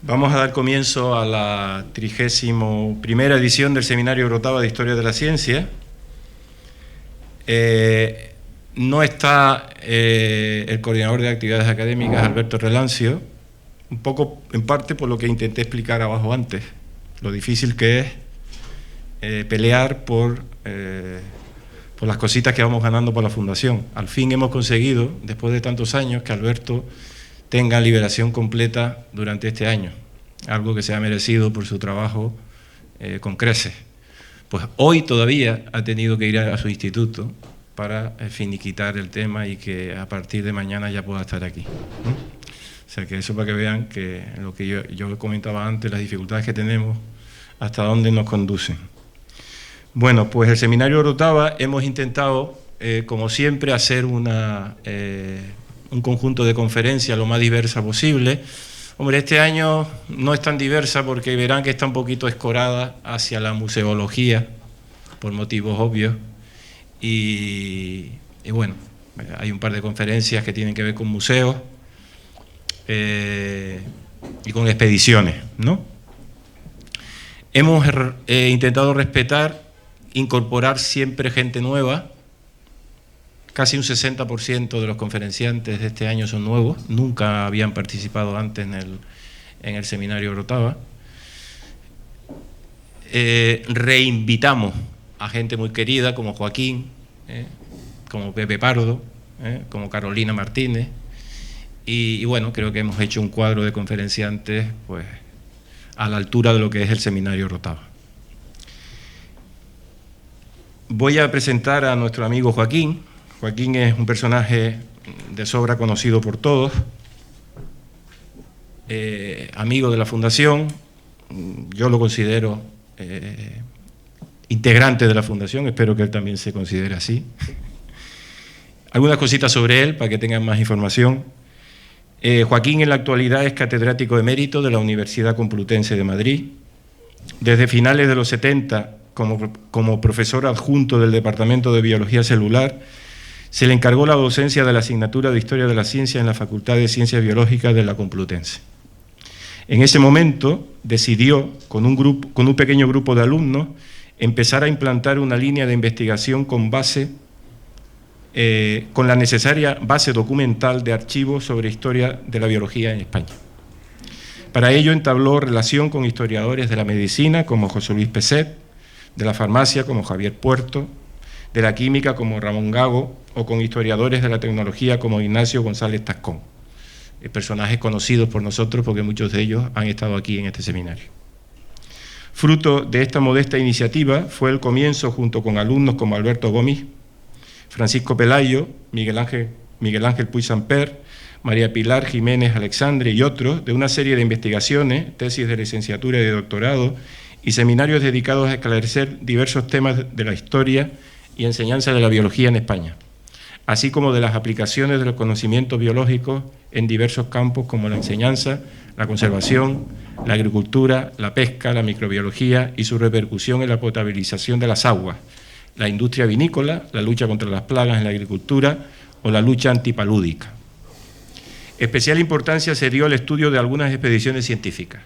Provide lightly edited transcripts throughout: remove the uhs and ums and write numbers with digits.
Vamos a dar comienzo a la 31ª edición del Seminario Orotava de Historia de la Ciencia. No está el coordinador de actividades académicas, Alberto Relancio, un poco en parte por lo que intenté explicar abajo antes, lo difícil que es pelear por las cositas que vamos ganando por la Fundación. Al fin hemos conseguido, después de tantos años, que Alberto tenga liberación completa durante este año, algo que se ha merecido por su trabajo con creces. Pues hoy todavía ha tenido que ir a su instituto para finiquitar el tema y que a partir de mañana ya pueda estar aquí. O sea que eso para que vean que lo que yo comentaba antes, las dificultades que tenemos, hasta dónde nos conducen. Bueno, pues el Seminario Orotava hemos intentado, como siempre, hacer un conjunto de conferencias lo más diversa posible. Hombre, este año no es tan diversa porque verán que está un poquito escorada hacia la museología, por motivos obvios. Y bueno, hay un par de conferencias que tienen que ver con museos y con expediciones, ¿no? Hemos intentado incorporar siempre gente nueva. Casi un 60% de los conferenciantes de este año son nuevos, nunca habían participado antes en el Seminario Orotava. Reinvitamos a gente muy querida como Joaquín, como Pepe Pardo, como Carolina Martínez, y bueno, creo que hemos hecho un cuadro de conferenciantes pues, a la altura de lo que es el Seminario Orotava. Voy a presentar a nuestro amigo Joaquín. Joaquín es un personaje de sobra conocido por todos, amigo de la Fundación, yo lo considero integrante de la Fundación, espero que él también se considere así. Algunas cositas sobre él para que tengan más información. Joaquín en la actualidad es catedrático emérito de la Universidad Complutense de Madrid. Desde finales de los 70, como profesor adjunto del Departamento de Biología Celular, se le encargó la docencia de la asignatura de Historia de la Ciencia en la Facultad de Ciencias Biológicas de la Complutense. En ese momento decidió, con un pequeño grupo de alumnos, empezar a implantar una línea de investigación con la necesaria base documental de archivos sobre historia de la biología en España. Para ello entabló relación con historiadores de la medicina como José Luis Peset, de la farmacia como Javier Puerto, de la química como Ramón Gago, o con historiadores de la tecnología como Ignacio González Tascón, personajes conocidos por nosotros porque muchos de ellos han estado aquí en este seminario. Fruto de esta modesta iniciativa fue el comienzo, junto con alumnos como Alberto Gómez, Francisco Pelayo, Miguel Ángel Puig Samper, María Pilar Jiménez Alexandre y otros, de una serie de investigaciones, tesis de licenciatura y de doctorado y seminarios dedicados a esclarecer diversos temas de la historia y enseñanza de la biología en España, así como de las aplicaciones de los conocimientos biológicos en diversos campos como la enseñanza, la conservación, la agricultura, la pesca, la microbiología y su repercusión en la potabilización de las aguas, la industria vinícola, la lucha contra las plagas en la agricultura o la lucha antipalúdica. Especial importancia se dio al estudio de algunas expediciones científicas,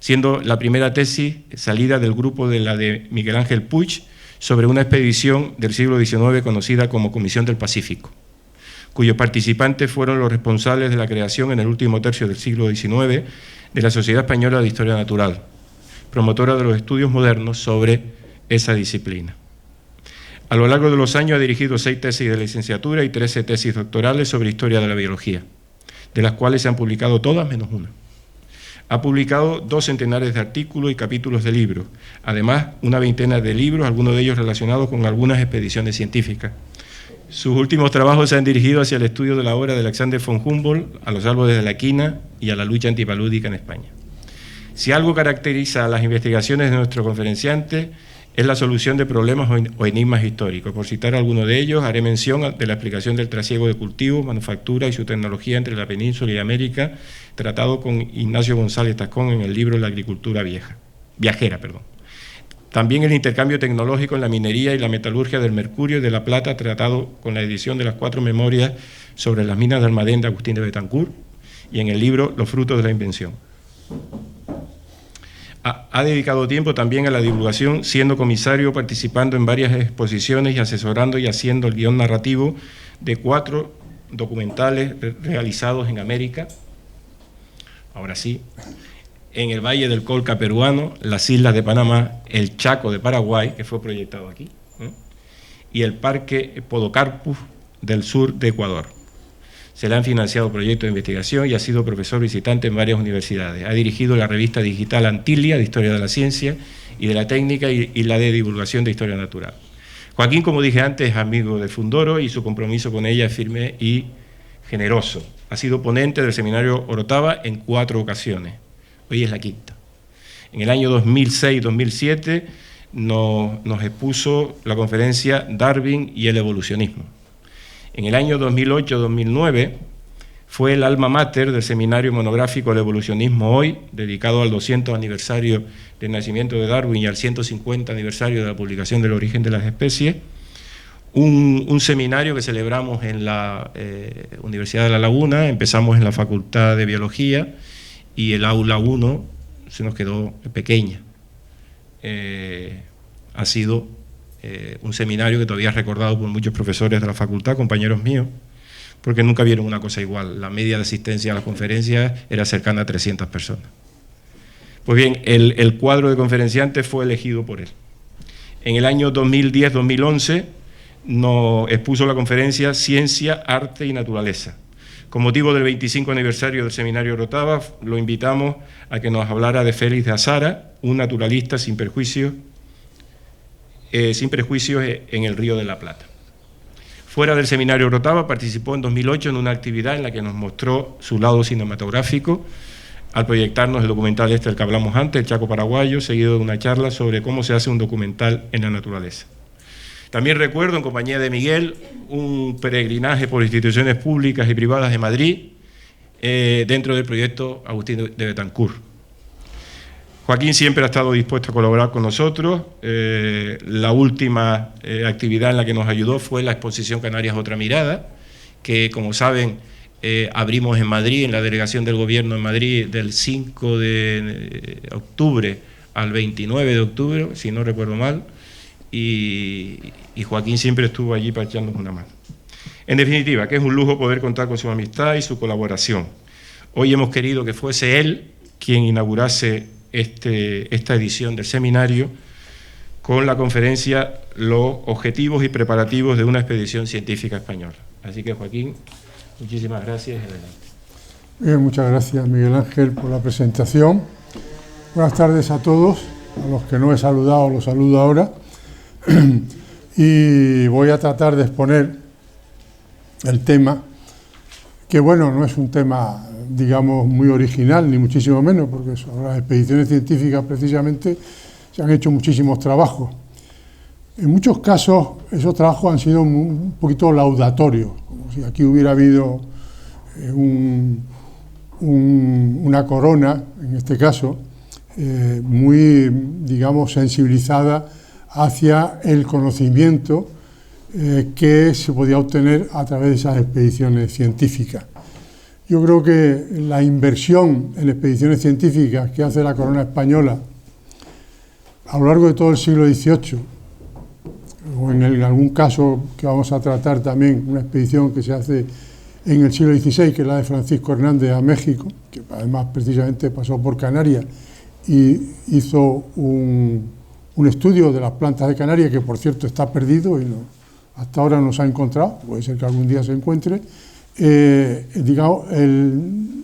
siendo la primera tesis salida del grupo de la de Miguel Ángel Puig, sobre una expedición del siglo XIX conocida como Comisión del Pacífico, cuyos participantes fueron los responsables de la creación en el último tercio del siglo XIX de la Sociedad Española de Historia Natural, promotora de los estudios modernos sobre esa disciplina. A lo largo de los años ha dirigido 6 tesis de licenciatura y 13 tesis doctorales sobre historia de la biología, de las cuales se han publicado todas menos una. Ha publicado 2 centenares de artículos y capítulos de libros, además una veintena de libros, algunos de ellos relacionados con algunas expediciones científicas. Sus últimos trabajos se han dirigido hacia el estudio de la obra de Alexander von Humboldt, a los árboles de la quina y a la lucha antipalúdica en España. Si algo caracteriza a las investigaciones de nuestro conferenciante es la solución de problemas o enigmas históricos. Por citar alguno de ellos, haré mención de la explicación del trasiego de cultivos, manufactura y su tecnología entre la península y América, tratado con Ignacio González Tascón en el libro La agricultura viajera. También el intercambio tecnológico en la minería y la metalurgia del mercurio y de la plata, tratado con la edición de las 4 memorias sobre las minas de Almadén de Agustín de Betancourt, y en el libro Los frutos de la invención. Ha dedicado tiempo también a la divulgación, siendo comisario, participando en varias exposiciones y asesorando y haciendo el guión narrativo de 4 documentales realizados en América, ahora sí, en el Valle del Colca peruano, las Islas de Panamá, el Chaco de Paraguay, que fue proyectado aquí, y el Parque Podocarpus del sur de Ecuador. Se le han financiado proyectos de investigación y ha sido profesor visitante en varias universidades. Ha dirigido la revista digital Antilia, de Historia de la Ciencia y de la Técnica, y la de Divulgación de Historia Natural. Joaquín, como dije antes, es amigo de Fundoro y su compromiso con ella es firme y generoso. Ha sido ponente del Seminario Orotava en 4 ocasiones. Hoy es la 5ª. En el año 2006-2007 nos expuso la conferencia Darwin y el evolucionismo. En el año 2008-2009 fue el alma mater del seminario monográfico El evolucionismo hoy, dedicado al 200 aniversario del nacimiento de Darwin y al 150 aniversario de la publicación del origen de las especies, un seminario que celebramos en la Universidad de La Laguna. Empezamos en la Facultad de Biología y el aula 1 se nos quedó pequeña. Ha sido un seminario que todavía es recordado por muchos profesores de la facultad, compañeros míos, porque nunca vieron una cosa igual. La media de asistencia a las conferencias era cercana a 300 personas. Pues bien, el cuadro de conferenciantes fue elegido por él. En el año 2010-2011 nos expuso la conferencia Ciencia, Arte y Naturaleza. Con motivo del 25 aniversario del Seminario Orotava, lo invitamos a que nos hablara de Félix de Azara, un naturalista sin prejuicios en el Río de la Plata. Fuera del Seminario Orotava, participó en 2008 en una actividad en la que nos mostró su lado cinematográfico al proyectarnos el documental del que hablamos antes, El Chaco Paraguayo, seguido de una charla sobre cómo se hace un documental en la naturaleza. También recuerdo, en compañía de Miguel, un peregrinaje por instituciones públicas y privadas de Madrid dentro del proyecto Agustín de Betancourt. Joaquín siempre ha estado dispuesto a colaborar con nosotros. La última actividad en la que nos ayudó fue la exposición Canarias Otra Mirada, que, como saben, abrimos en Madrid, en la delegación del Gobierno en Madrid, del 5 de octubre al 29 de octubre, si no recuerdo mal, y Joaquín siempre estuvo allí para echarnos una mano. En definitiva, que es un lujo poder contar con su amistad y su colaboración. Hoy hemos querido que fuese él quien inaugurase esta edición del seminario con la conferencia Los objetivos y preparativos de una expedición científica española. Así que, Joaquín, muchísimas gracias. Bien, muchas gracias, Miguel Ángel, por la presentación. Buenas tardes a todos. A los que no he saludado, los saludo ahora. Y voy a tratar de exponer el tema, que bueno, no es un tema, digamos, muy original, ni muchísimo menos, porque sobre las expediciones científicas precisamente se han hecho muchísimos trabajos. En muchos casos esos trabajos han sido un poquito laudatorios, como si aquí hubiera habido una corona, en este caso, muy, digamos, sensibilizada hacia el conocimiento que se podía obtener a través de esas expediciones científicas. Yo creo que la inversión en expediciones científicas que hace la corona española a lo largo de todo el siglo XVIII, o en algún caso que vamos a tratar también, una expedición que se hace en el siglo XVI, que es la de Francisco Hernández a México, que además precisamente pasó por Canarias y hizo un estudio de las plantas de Canarias, que por cierto está perdido y hasta ahora no se ha encontrado, puede ser que algún día se encuentre. Digamos,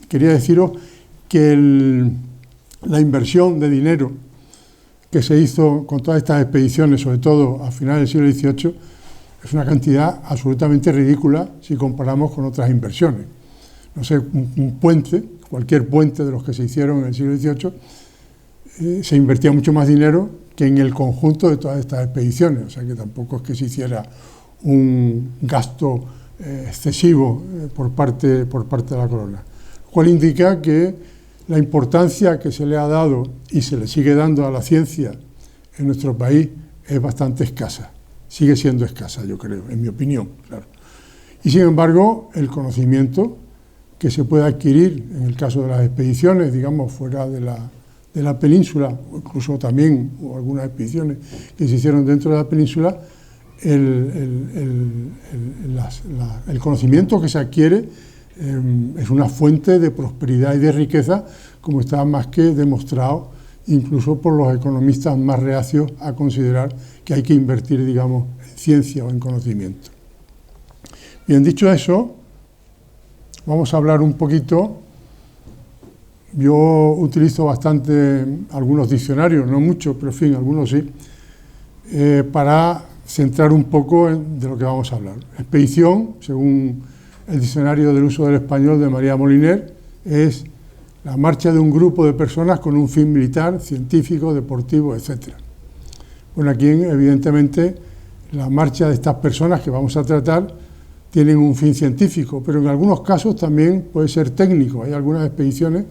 quería deciros que la inversión de dinero que se hizo con todas estas expediciones, sobre todo a finales del siglo XVIII, es una cantidad absolutamente ridícula si comparamos con otras inversiones. No sé, un puente, cualquier puente de los que se hicieron en el siglo XVIII, se invertía mucho más dinero que en el conjunto de todas estas expediciones, o sea que tampoco es que se hiciera un gasto excesivo por parte de la corona, lo cual indica que la importancia que se le ha dado y se le sigue dando a la ciencia en nuestro país es bastante escasa, sigue siendo escasa, yo creo, en mi opinión, claro. Y sin embargo, el conocimiento que se puede adquirir en el caso de las expediciones, digamos, fuera de la península, o incluso también hubo algunas expediciones que se hicieron dentro de la península, el conocimiento que se adquiere es una fuente de prosperidad y de riqueza, como está más que demostrado, incluso por los economistas más reacios a considerar que hay que invertir, digamos, en ciencia o en conocimiento. Bien, dicho eso, vamos a hablar un poquito. Yo utilizo bastante algunos diccionarios, no muchos, pero en fin, algunos sí, para centrar un poco de lo que vamos a hablar. Expedición, según el diccionario del uso del español de María Moliner, es la marcha de un grupo de personas con un fin militar, científico, deportivo, etc. Bueno, aquí evidentemente la marcha de estas personas que vamos a tratar tienen un fin científico, pero en algunos casos también puede ser técnico. Hay algunas expediciones,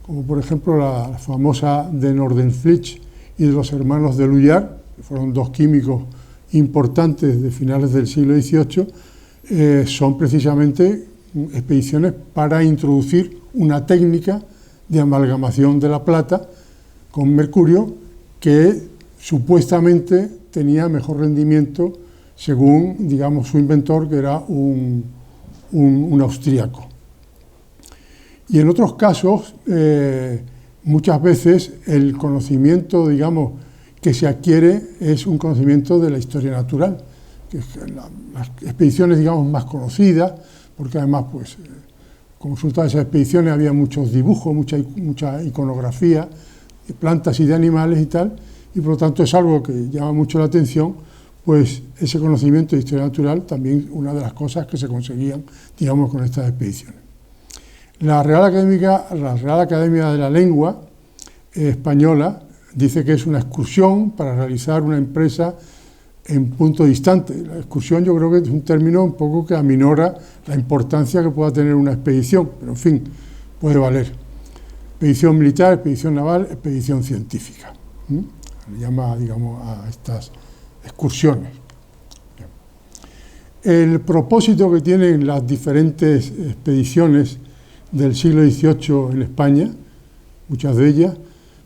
como por ejemplo la famosa de Nordenflich y de los hermanos de Luyard, que fueron dos químicos importantes de finales del siglo XVIII, son precisamente expediciones para introducir una técnica de amalgamación de la plata con mercurio que supuestamente tenía mejor rendimiento según, digamos, su inventor, que era un austríaco. Y en otros casos, muchas veces el conocimiento, digamos, que se adquiere es un conocimiento de la historia natural, que es las expediciones, digamos, más conocidas, porque además, pues, como resultado de esas expediciones había muchos dibujos, mucha iconografía de plantas y de animales y tal, y por lo tanto es algo que llama mucho la atención, pues ese conocimiento de historia natural también una de las cosas que se conseguían, digamos, con estas expediciones. La Real Academia de la Lengua Española dice que es una excursión para realizar una empresa en punto distante. La excursión yo creo que es un término un poco que aminora la importancia que pueda tener una expedición, pero en fin, puede valer. Expedición militar, expedición naval, expedición científica. Le llama, digamos, a estas excursiones. El propósito que tienen las diferentes expediciones del siglo XVIII en España, muchas de ellas,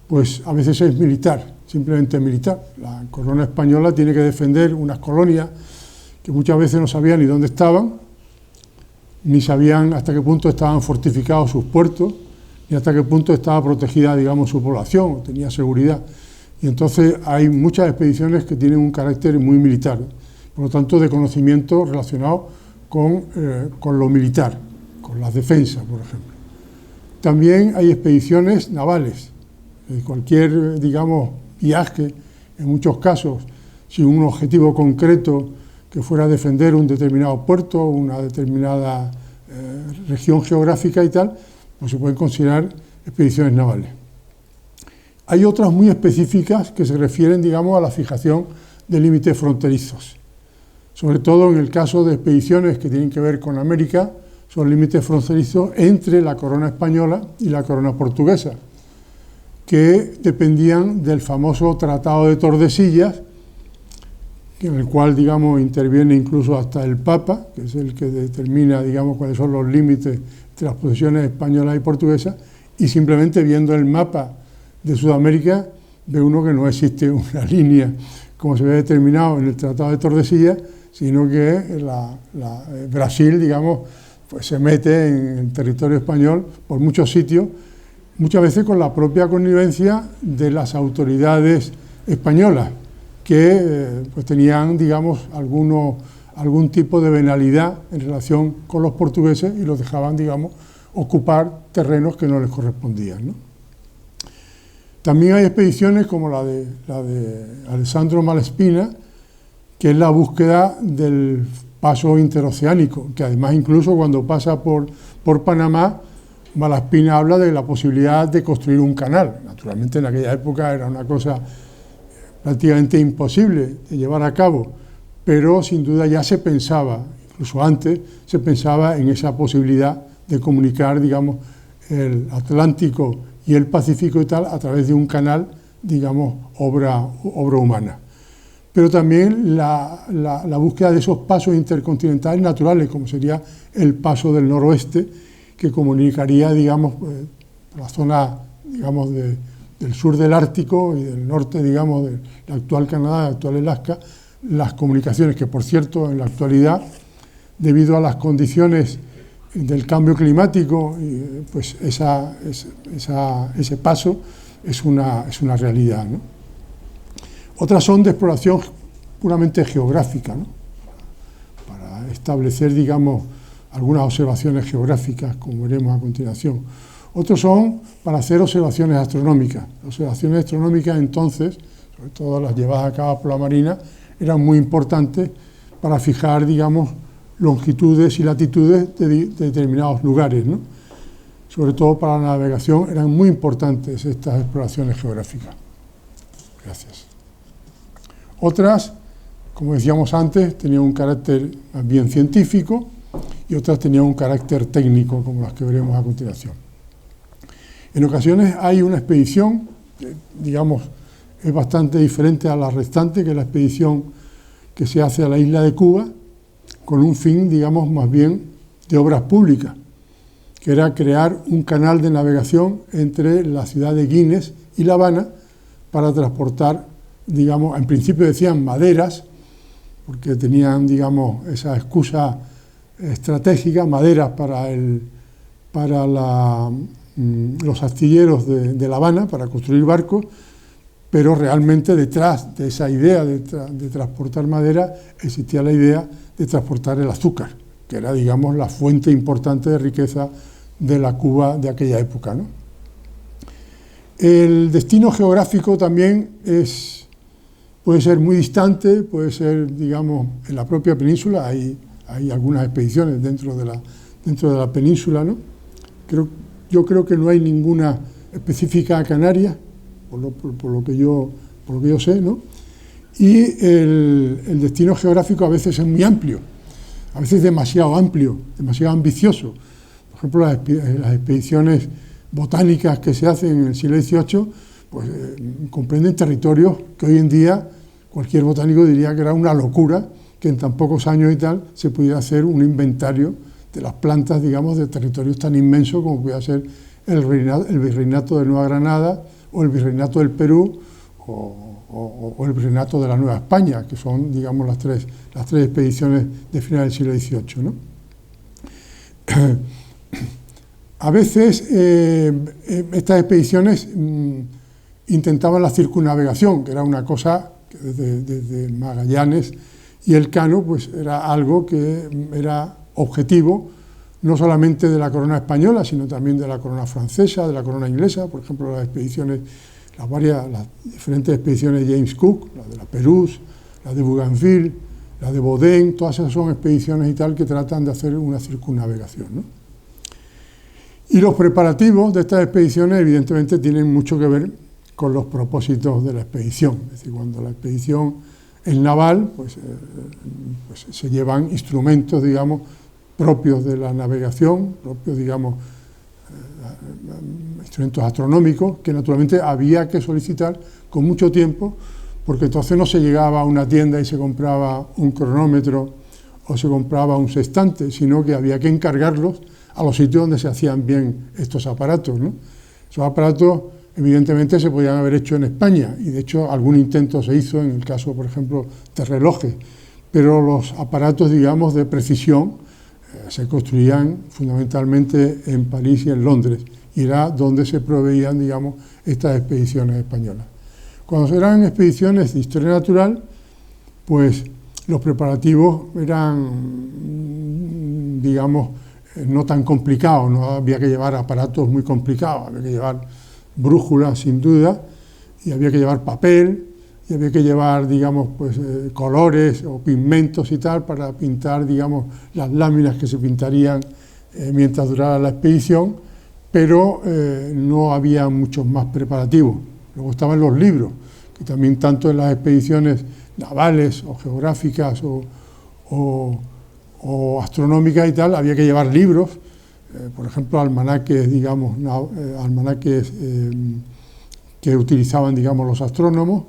pues a veces es militar, simplemente militar. La corona española tiene que defender unas colonias que muchas veces no sabían ni dónde estaban, ni sabían hasta qué punto estaban fortificados sus puertos, ni hasta qué punto estaba protegida, digamos, su población, o tenía seguridad. Y entonces hay muchas expediciones que tienen un carácter muy militar, por lo tanto de conocimiento relacionado con lo militar, con las defensas, por ejemplo. También hay expediciones navales. Cualquier, digamos, viaje, en muchos casos, sin un objetivo concreto que fuera defender un determinado puerto, una determinada región geográfica y tal, pues se pueden considerar expediciones navales. Hay otras muy específicas que se refieren, digamos, a la fijación de límites fronterizos. Sobre todo en el caso de expediciones que tienen que ver con América, son límites fronterizos entre la corona española y la corona portuguesa, que dependían del famoso Tratado de Tordesillas, en el cual, digamos, interviene incluso hasta el Papa, que es el que determina, digamos, cuáles son los límites entre las posesiones españolas y portuguesas, y simplemente viendo el mapa de Sudamérica, ve uno que no existe una línea como se ve determinado en el Tratado de Tordesillas, sino que Brasil, digamos, pues se mete en el territorio español por muchos sitios, muchas veces con la propia connivencia de las autoridades españolas, que pues tenían, digamos, algún tipo de venalidad en relación con los portugueses y los dejaban, digamos, ocupar terrenos que no les correspondían, ¿no? También hay expediciones como la de Alessandro Malespina, que es la búsqueda del paso interoceánico, que además incluso cuando pasa por Panamá, Malaspina habla de la posibilidad de construir un canal. Naturalmente en aquella época era una cosa prácticamente imposible de llevar a cabo, pero sin duda ya se pensaba, incluso antes, se pensaba en esa posibilidad de comunicar, digamos, el Atlántico y el Pacífico y tal, a través de un canal, digamos, obra humana. Pero también la búsqueda de esos pasos intercontinentales naturales, como sería el paso del noroeste, que comunicaría, digamos, la zona, digamos, del sur del Ártico y del norte, digamos, del actual Canadá, del actual Alaska, las comunicaciones que, por cierto, en la actualidad, debido a las condiciones del cambio climático, pues ese paso es una realidad, ¿no? Otras son de exploración puramente geográfica, ¿no? Para establecer, digamos, algunas observaciones geográficas, como veremos a continuación. Otros son para hacer observaciones astronómicas. Las observaciones astronómicas entonces, sobre todo las llevadas a cabo por la Marina, eran muy importantes para fijar, digamos, longitudes y latitudes de determinados lugares, ¿no? Sobre todo para la navegación eran muy importantes estas exploraciones geográficas. Gracias. Otras, como decíamos antes, tenían un carácter más bien científico y otras tenían un carácter técnico, como las que veremos a continuación. En ocasiones hay una expedición, digamos, es bastante diferente a la restante, que es la expedición que se hace a la isla de Cuba, con un fin, digamos, más bien de obras públicas, que era crear un canal de navegación entre la ciudad de Guinness y La Habana para transportar, digamos, en principio decían maderas, porque tenían, digamos, esa excusa estratégica, maderas para los astilleros de La Habana, para construir barcos, pero realmente detrás de esa idea de transportar madera existía la idea de transportar el azúcar, que era, digamos, la fuente importante de riqueza de la Cuba de aquella época, ¿no? El destino geográfico también puede ser muy distante, puede ser, digamos, en la propia península, hay algunas expediciones dentro de la península, ¿no? Yo creo que no hay ninguna específica a Canarias, por lo que yo sé, ¿no? Y el destino geográfico a veces es muy amplio, a veces demasiado amplio, demasiado ambicioso. Por ejemplo, las expediciones botánicas que se hacen en el siglo XVIII, pues comprenden territorios que hoy en día cualquier botánico diría que era una locura que en tan pocos años y tal se pudiera hacer un inventario de las plantas, digamos, de territorios tan inmensos como pudiera ser el virreinato de Nueva Granada o el virreinato del Perú o el virreinato de la Nueva España, que son, digamos, las tres expediciones de final del siglo XVIII, ¿no? A veces estas expediciones intentaban la circunnavegación, que era una cosa que desde Magallanes y Elcano, pues era algo que era objetivo no solamente de la corona española, sino también de la corona francesa, de la corona inglesa. Por ejemplo, las diferentes expediciones de James Cook, la de la Pérouse, la de Bougainville, la de Baudin, todas esas son expediciones y tal que tratan de hacer una circunnavegación, ¿no? Y los preparativos de estas expediciones evidentemente tienen mucho que ver con los propósitos de la expedición. Es decir, cuando la expedición es naval, pues se llevan instrumentos, digamos, propios de la navegación, propios, digamos, instrumentos astronómicos, que naturalmente había que solicitar con mucho tiempo, porque entonces no se llegaba a una tienda y se compraba un cronómetro o se compraba un sextante, sino que había que encargarlos a los sitios donde se hacían bien estos aparatos, ¿no? Esos aparatos evidentemente se podían haber hecho en España y de hecho algún intento se hizo en el caso, por ejemplo, de relojes, pero los aparatos, digamos, de precisión se construían fundamentalmente en París y en Londres y era donde se proveían, digamos, estas expediciones españolas. Cuando eran expediciones de historia natural, pues los preparativos eran, digamos, no tan complicados, no había que llevar aparatos muy complicados, había que llevar brújulas sin duda, y había que llevar papel, y había que llevar, digamos, pues colores o pigmentos y tal para pintar, digamos, las láminas que se pintarían mientras durara la expedición, pero no había muchos más preparativos. Luego estaban los libros, que también tanto en las expediciones navales o geográficas o astronómicas y tal, había que llevar libros, por ejemplo, almanaques, digamos, almanaques que utilizaban, digamos, los astrónomos,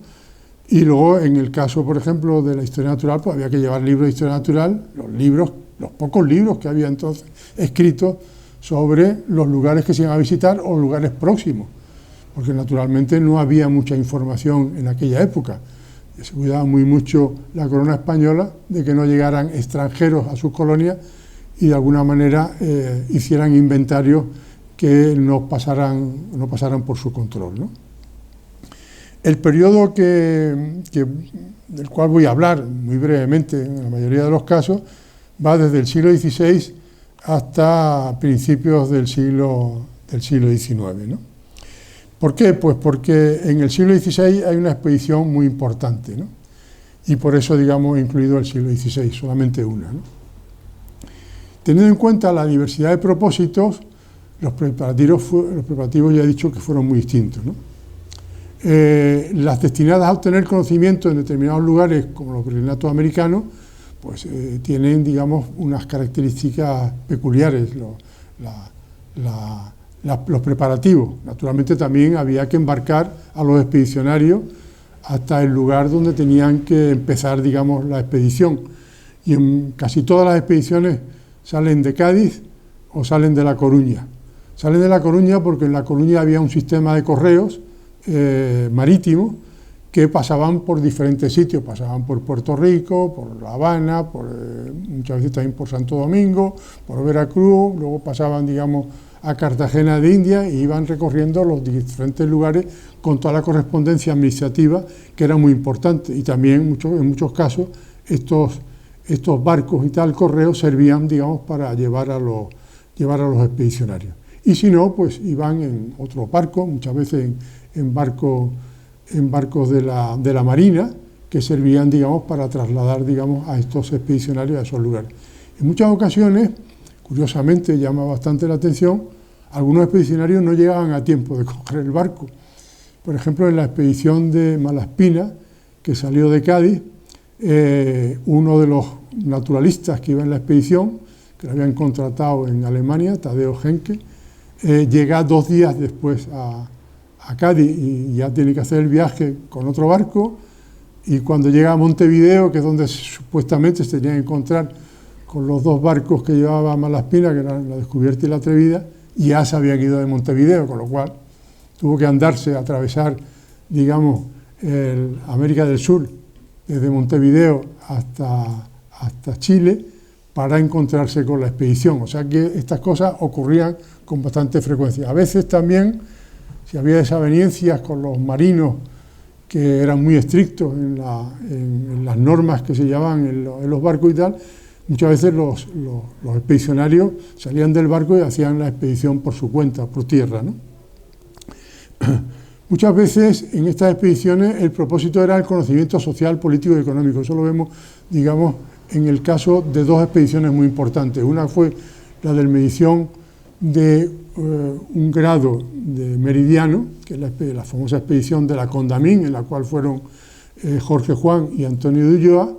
y luego, en el caso, por ejemplo, de la historia natural, pues había que llevar libros de historia natural, los pocos libros que había entonces escritos sobre los lugares que se iban a visitar o lugares próximos, porque naturalmente no había mucha información en aquella época. Se cuidaba muy mucho la corona española de que no llegaran extranjeros a sus colonias y de alguna manera hicieran inventarios que no pasaran por su control, ¿no? El periodo del cual voy a hablar muy brevemente, en la mayoría de los casos, va desde el siglo XVI hasta principios del siglo XIX, ¿no? ¿Por qué? Pues porque en el siglo XVI hay una expedición muy importante, ¿no? Y por eso, digamos, incluido el siglo XVI, solamente una, ¿no? Teniendo en cuenta la diversidad de propósitos, los preparativos ya he dicho que fueron muy distintos, ¿no? Las destinadas a obtener conocimiento en determinados lugares, como los virreinatos americanos, pues tienen, digamos, unas características peculiares, los preparativos. Naturalmente también había que embarcar a los expedicionarios hasta el lugar donde tenían que empezar, digamos, la expedición. Y en casi todas las expediciones salen de Cádiz o salen de La Coruña. Salen de La Coruña porque en La Coruña había un sistema de correos marítimo que pasaban por diferentes sitios, pasaban por Puerto Rico, por La Habana, muchas veces también por Santo Domingo, por Veracruz, luego pasaban, digamos, a Cartagena de India y iban recorriendo los diferentes lugares con toda la correspondencia administrativa, que era muy importante. Y también en muchos casos estos barcos y tal, correos, servían, digamos, para llevar a los expedicionarios. Y si no, pues iban en otros barcos, muchas veces en barcos de la Marina, que servían, digamos, para trasladar, digamos, a estos expedicionarios a esos lugares. En muchas ocasiones, curiosamente, llama bastante la atención, algunos expedicionarios no llegaban a tiempo de coger el barco. Por ejemplo, en la expedición de Malaspina, que salió de Cádiz, uno de los naturalistas que iba en la expedición, que lo habían contratado en Alemania, Tadeo Henke, llega 2 días después a Cádiz y ya tiene que hacer el viaje con otro barco, y cuando llega a Montevideo, que es donde supuestamente se tenían que encontrar con los 2 barcos que llevaba Malaspina, que eran la Descubierta y la Atrevida, y ya se habían ido de Montevideo, con lo cual tuvo que andarse a atravesar, digamos, América del Sur, desde Montevideo hasta Chile, para encontrarse con la expedición. O sea que estas cosas ocurrían con bastante frecuencia. A veces también, si había desavenencias con los marinos, que eran muy estrictos en las normas que se llevaban en los barcos y tal, muchas veces los expedicionarios salían del barco y hacían la expedición por su cuenta, por tierra, ¿no? Muchas veces en estas expediciones el propósito era el conocimiento social, político y económico. Eso lo vemos, digamos, en el caso de 2 expediciones muy importantes. Una fue la de medición de un grado de meridiano, que es la famosa expedición de la Condamín, en la cual fueron Jorge Juan y Antonio de Ulloa,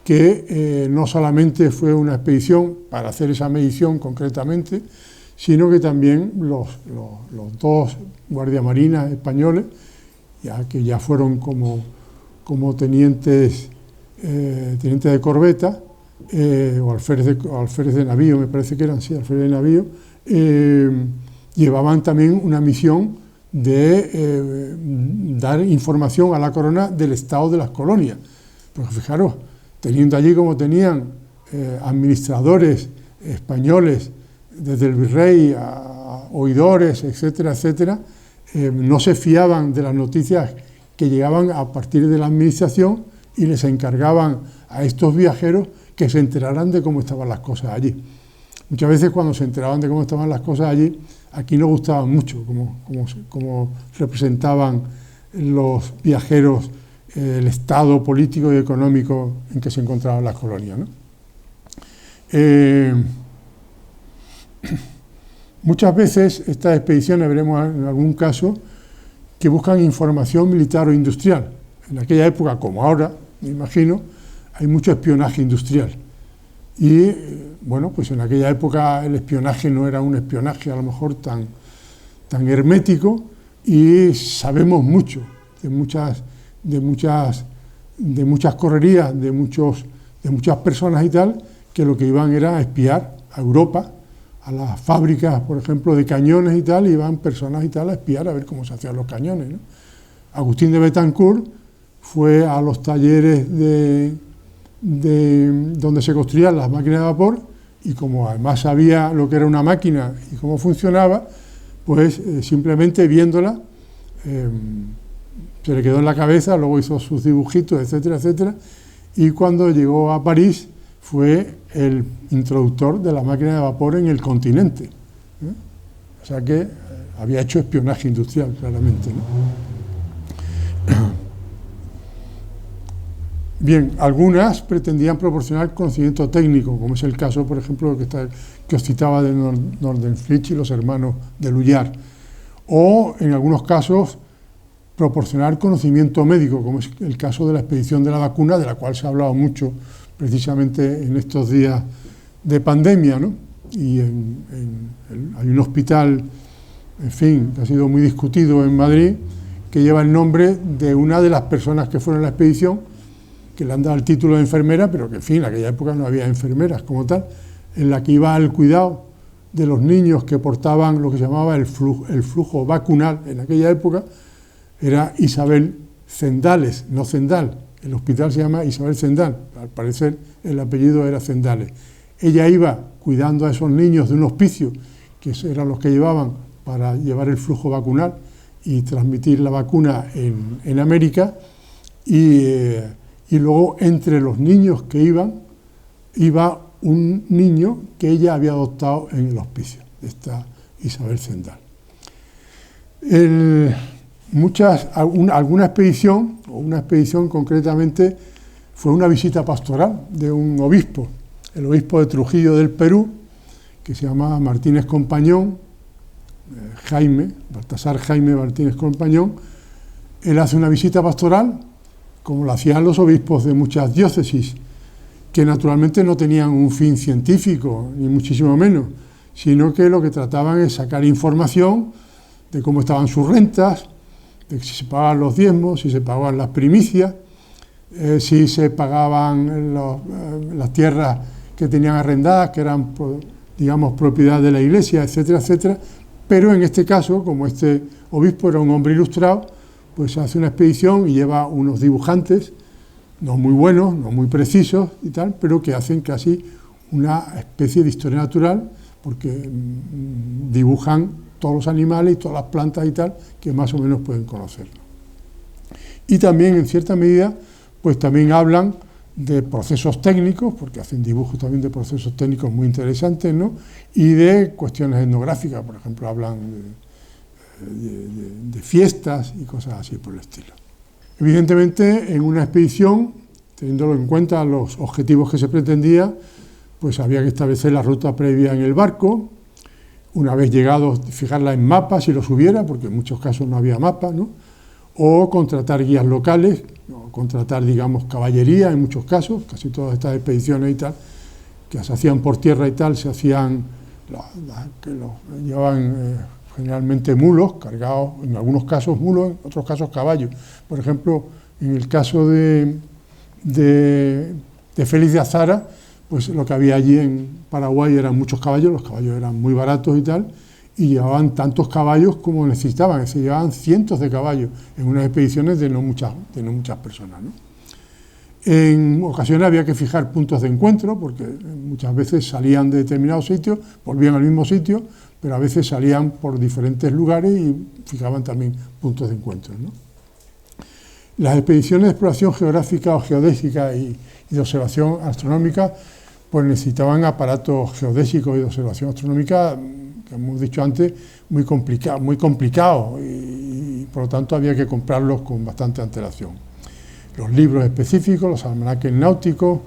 que no solamente fue una expedición para hacer esa medición concretamente, sino que también los 2 guardiamarinas españoles, que ya fueron como tenientes de corbeta, o alférez de navío, me parece que eran, sí, alférez de navío, llevaban también una misión de dar información a la corona del estado de las colonias. Porque fijaros, teniendo allí como tenían administradores españoles, desde el virrey a oidores, etcétera, etcétera, no se fiaban de las noticias que llegaban a partir de la administración y les encargaban a estos viajeros que se enteraran de cómo estaban las cosas allí. Muchas veces cuando se enteraban de cómo estaban las cosas allí, aquí no gustaban mucho cómo representaban los viajeros el estado político y económico en que se encontraban las colonias, ¿no? Muchas veces estas expediciones, veremos en algún caso, que buscan información militar o industrial. En aquella época, como ahora, me imagino, hay mucho espionaje industrial. Y, bueno, pues en aquella época el espionaje no era un espionaje a lo mejor tan hermético, y sabemos mucho de muchas correrías, de muchas personas y tal, que lo que iban era a espiar a Europa, a las fábricas, por ejemplo, de cañones y tal, iban personas y tal a espiar a ver cómo se hacían los cañones, ¿no? Agustín de Betancourt fue a los talleres donde se construían las máquinas de vapor, y como además sabía lo que era una máquina y cómo funcionaba, pues simplemente viéndola se le quedó en la cabeza, luego hizo sus dibujitos, etcétera, etcétera, y cuando llegó a París fue el introductor de la máquina de vapor en el continente, ¿eh? O sea que había hecho espionaje industrial, claramente, ¿no? Bien, algunas pretendían proporcionar conocimiento técnico, como es el caso, por ejemplo, que os citaba de Nordenflich y los hermanos de Lulliard, o en algunos casos proporcionar conocimiento médico, como es el caso de la expedición de la vacuna, de la cual se ha hablado mucho precisamente en estos días de pandemia, ¿no? Y hay un hospital, en fin, que ha sido muy discutido en Madrid, que lleva el nombre de una de las personas que fueron a la expedición, que le han dado el título de enfermera, pero que, en fin, en aquella época no había enfermeras como tal, en la que iba al cuidado de los niños que portaban lo que se llamaba el flujo vacunal en aquella época, era Isabel Zendales, no Zendal. El hospital se llama Isabel Zendal, al parecer el apellido era Zendales. Ella iba cuidando a esos niños de un hospicio, que eran los que llevaban para llevar el flujo vacunal y transmitir la vacuna en América, y luego entre los niños que iba un niño que ella había adoptado en el hospicio, esta Isabel Zendal. Alguna expedición, o una expedición concretamente, fue una visita pastoral de un obispo, el obispo de Trujillo del Perú, que se llamaba Martínez Compañón, Baltasar Jaime Martínez Compañón. Él hace una visita pastoral, como lo hacían los obispos de muchas diócesis, que naturalmente no tenían un fin científico, ni muchísimo menos, sino que lo que trataban es sacar información de cómo estaban sus rentas, de si se pagaban los diezmos, si se pagaban las primicias, si se pagaban las tierras que tenían arrendadas, que eran, digamos, propiedad de la Iglesia, etcétera, etcétera. Pero en este caso, como este obispo era un hombre ilustrado, pues hace una expedición y lleva unos dibujantes, no muy buenos, no muy precisos y tal, pero que hacen casi una especie de historia natural, porque dibujan todos los animales y todas las plantas y tal, que más o menos pueden conocer. Y también, en cierta medida, pues también hablan de procesos técnicos, porque hacen dibujos también de procesos técnicos muy interesantes, ¿no? Y de cuestiones etnográficas, por ejemplo, hablan de fiestas y cosas así por el estilo. Evidentemente, en una expedición, teniéndolo en cuenta los objetivos que se pretendía, pues había que establecer la ruta previa en el barco, una vez llegados, fijarla en mapas si los hubiera, porque en muchos casos no había mapas, ¿no? O contratar guías locales, o contratar, digamos, caballería en muchos casos, casi todas estas expediciones y tal, que se hacían por tierra y tal, se hacían, que los llevaban generalmente mulos, cargados, en algunos casos mulos, en otros casos caballos. Por ejemplo, en el caso de Félix de Azara, pues lo que había allí en Paraguay eran muchos caballos, los caballos eran muy baratos y tal, y llevaban tantos caballos como necesitaban, se llevaban cientos de caballos en unas expediciones de no muchas personas, ¿no? En ocasiones había que fijar puntos de encuentro, porque muchas veces salían de determinados sitios, volvían al mismo sitio, pero a veces salían por diferentes lugares y fijaban también puntos de encuentro, ¿no? Las expediciones de exploración geográfica o geodésica y de observación astronómica pues necesitaban aparatos geodésicos y de observación astronómica, que hemos dicho antes, muy complicados y por lo tanto había que comprarlos con bastante antelación. Los libros específicos, los almanaques náuticos,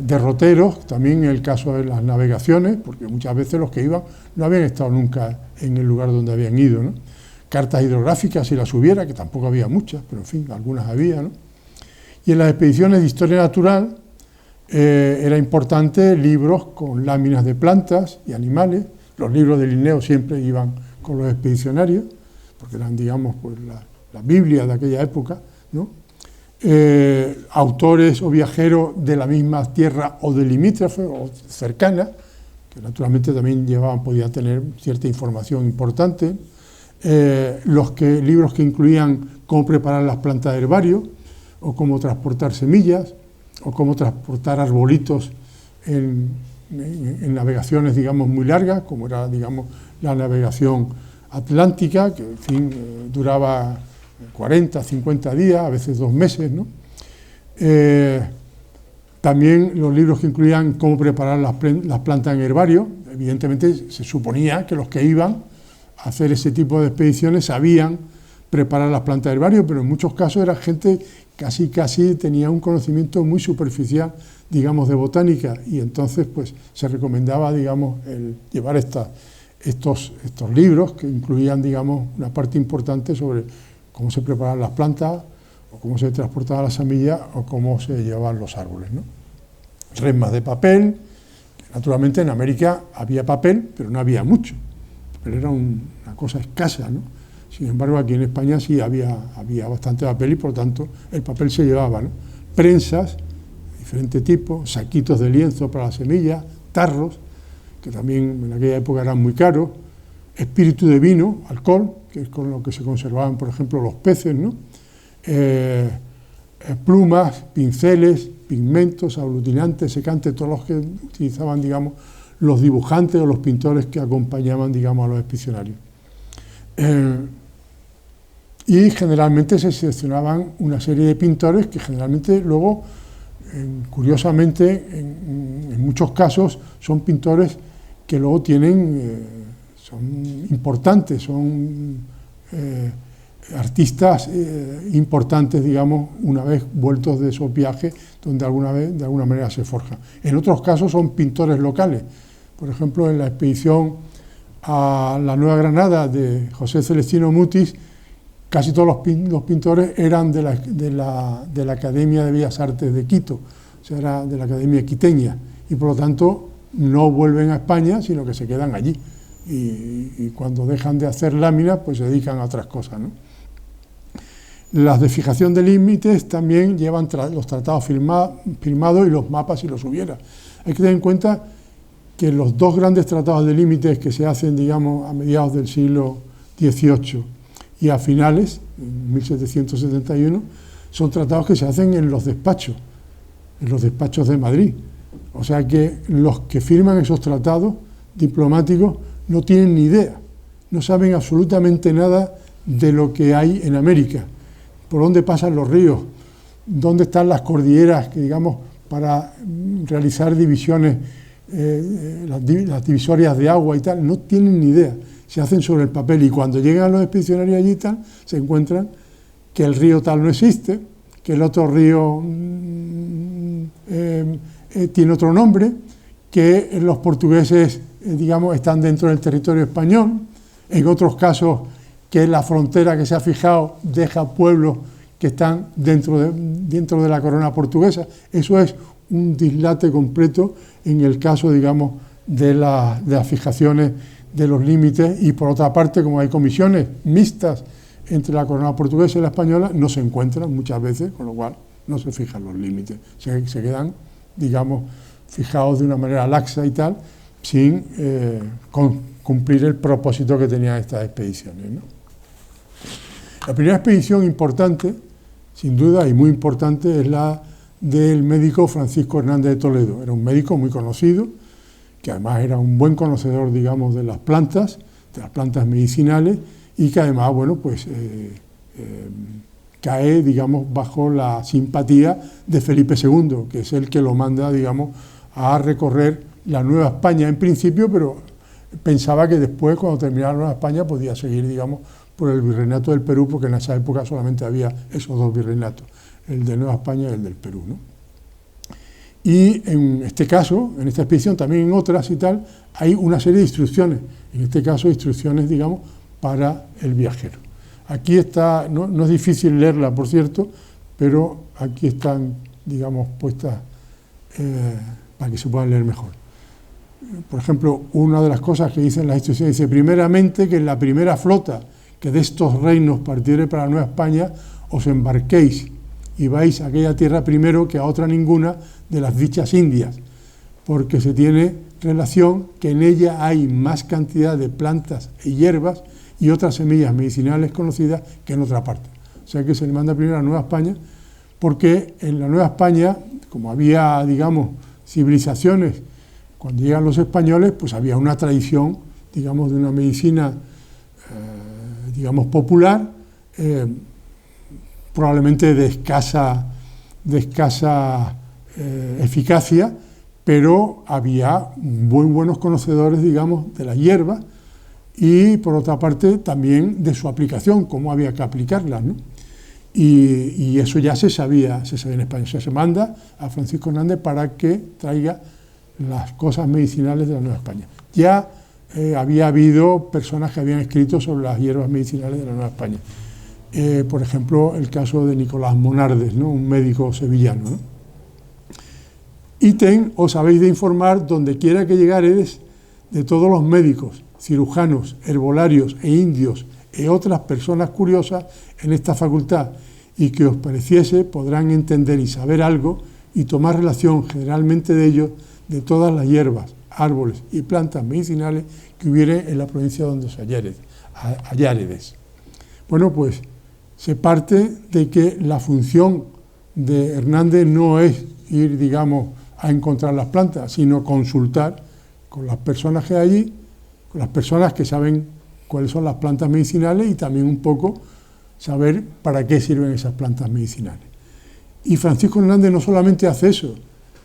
derroteros, también en el caso de las navegaciones, porque muchas veces los que iban no habían estado nunca en el lugar donde habían ido, ¿no? Cartas hidrográficas, si las hubiera, que tampoco había muchas, pero en fin, algunas había, ¿no? Y en las expediciones de historia natural era importante libros con láminas de plantas y animales. Los libros de Linneo siempre iban con los expedicionarios, porque eran, digamos, pues la Biblia de aquella época, ¿no? Autores o viajeros de la misma tierra o de limítrofe o cercana, que naturalmente también podían tener cierta información importante. Libros que incluían cómo preparar las plantas de herbario, o cómo transportar semillas, o cómo transportar arbolitos en navegaciones, digamos, muy largas, como era, digamos, la navegación atlántica, que, en fin, duraba 40, 50 días, a veces 2 meses, ¿no? También los libros que incluían cómo preparar las plantas en herbario. Evidentemente se suponía que los que iban a hacer ese tipo de expediciones sabían preparar las plantas de herbario, pero en muchos casos era gente casi tenía un conocimiento muy superficial, digamos, de botánica, y entonces pues se recomendaba, digamos, el llevar estos libros que incluían, digamos, una parte importante sobre cómo se preparaban las plantas, o cómo se transportaban las semillas, o cómo se llevaban los árboles, ¿no? Resmas de papel. Naturalmente en América había papel, pero no había mucho, pero era una cosa escasa, ¿no? Sin embargo, aquí en España sí había bastante papel, y por lo tanto el papel se llevaba, ¿no? Prensas de diferente tipo, saquitos de lienzo para las semillas, tarros, que también en aquella época eran muy caros, espíritu de vino, alcohol, que es con lo que se conservaban, por ejemplo, los peces, ¿no? Plumas, pinceles, pigmentos, aglutinantes, secantes, todos los que utilizaban, digamos, los dibujantes o los pintores que acompañaban, digamos, a los expedicionarios. Y generalmente se seleccionaban una serie de pintores que generalmente luego, curiosamente, en muchos casos son pintores que luego son importantes, son artistas importantes, digamos, una vez vueltos de esos viajes donde de alguna manera se forjan. En otros casos son pintores locales. Por ejemplo, en la expedición a la Nueva Granada de José Celestino Mutis, casi todos los pintores eran de la Academia de Bellas Artes de Quito, o sea, era de la Academia Quiteña, y por lo tanto no vuelven a España, sino que se quedan allí. Y cuando dejan de hacer láminas, pues se dedican a otras cosas, ¿no? Las de fijación de límites también llevan los tratados firmados y los mapas, si los hubiera. Hay que tener en cuenta que los 2 grandes tratados de límites que se hacen, digamos, a mediados del siglo XVIII y a finales, en 1771, son tratados que se hacen en los despachos de Madrid. O sea que los que firman esos tratados diplomáticos no tienen ni idea, no saben absolutamente nada de lo que hay en América, por dónde pasan los ríos, dónde están las cordilleras, que, digamos, para realizar divisiones, las divisorias de agua y tal, no tienen ni idea, se hacen sobre el papel, y cuando llegan los expedicionarios allí y tal, se encuentran que el río tal no existe, que el otro río tiene otro nombre, que los portugueses, digamos, están dentro del territorio español, en otros casos que la frontera que se ha fijado deja pueblos que están dentro de la corona portuguesa. Eso es un dislate completo en el caso, digamos, de las fijaciones de los límites, y por otra parte, como hay comisiones mixtas entre la corona portuguesa y la española, no se encuentran muchas veces, con lo cual no se fijan los límites, se quedan, digamos, fijados de una manera laxa y tal, sin cumplir el propósito que tenían estas expediciones, ¿no? La primera expedición importante, sin duda, y muy importante, es la del médico Francisco Hernández de Toledo. Era un médico muy conocido, que además era un buen conocedor, digamos, de las plantas medicinales, y que además, bueno, pues cae, digamos, bajo la simpatía de Felipe II, que es el que lo manda, digamos, a recorrer la Nueva España en principio, pero pensaba que después, cuando terminara la Nueva España, podía seguir, digamos, por el virreinato del Perú, porque en esa época solamente había esos 2 virreinatos, el de Nueva España y el del Perú, ¿no? Y en este caso, en esta expedición, también en otras y tal, hay una serie de instrucciones, en este caso instrucciones, digamos, para el viajero. Aquí está, no es difícil leerla, por cierto, pero aquí están, digamos, puestas para que se puedan leer mejor. Por ejemplo, una de las cosas que dicen las instrucciones dice, primeramente, que en la primera flota que de estos reinos partiere para la Nueva España, os embarquéis y vais a aquella tierra primero que a otra ninguna de las dichas Indias, porque se tiene relación que en ella hay más cantidad de plantas y hierbas y otras semillas medicinales conocidas que en otra parte. O sea que se le manda primero a Nueva España, porque en la Nueva España, como había, digamos, civilizaciones, cuando llegan los españoles, pues había una tradición, digamos, de una medicina, digamos, popular, probablemente de escasa eficacia, pero había muy buenos conocedores, digamos, de la hierba y, por otra parte, también de su aplicación, cómo había que aplicarla, ¿no? Y eso ya se sabía en España. O sea, se manda a Francisco Hernández para que traiga las cosas medicinales de la Nueva España. Ya había habido personas que habían escrito sobre las hierbas medicinales de la Nueva España. Por ejemplo, el caso de Nicolás Monardes, ¿no? Un médico sevillano, ¿no? Ítem, os habéis de informar donde quiera que llegaredes de todos los médicos, cirujanos, herbolarios e indios e otras personas curiosas en esta facultad, y que os pareciese podrán entender y saber algo y tomar relación generalmente de ellos, de todas las hierbas, árboles y plantas medicinales que hubiere en la provincia donde os halláredes. Bueno, pues se parte de que la función de Hernández no es ir, digamos, a encontrar las plantas, sino consultar con las personas que hay allí, con las personas que saben cuáles son las plantas medicinales y también un poco saber para qué sirven esas plantas medicinales. Y Francisco Hernández no solamente hace eso,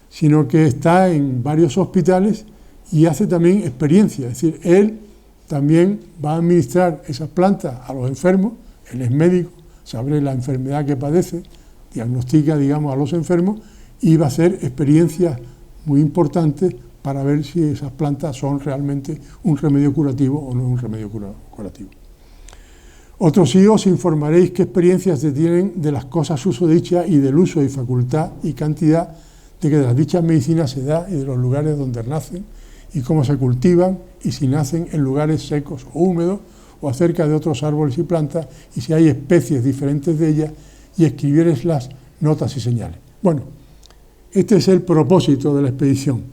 sino que está en varios hospitales y hace también experiencia, es decir, él también va a administrar esas plantas a los enfermos, él es médico, sabe la enfermedad que padece, diagnostica, digamos, a los enfermos y va a hacer experiencias muy importantes para ver si esas plantas son realmente un remedio curativo o no un remedio curativo. Otros sí os informaréis qué experiencias se tienen de las cosas susodichas y del uso y facultad y cantidad de que de las dichas medicinas se da y de los lugares donde nacen y cómo se cultivan y si nacen en lugares secos o húmedos o acerca de otros árboles y plantas y si hay especies diferentes de ellas y escribieres las notas y señales. Bueno, este es el propósito de la expedición,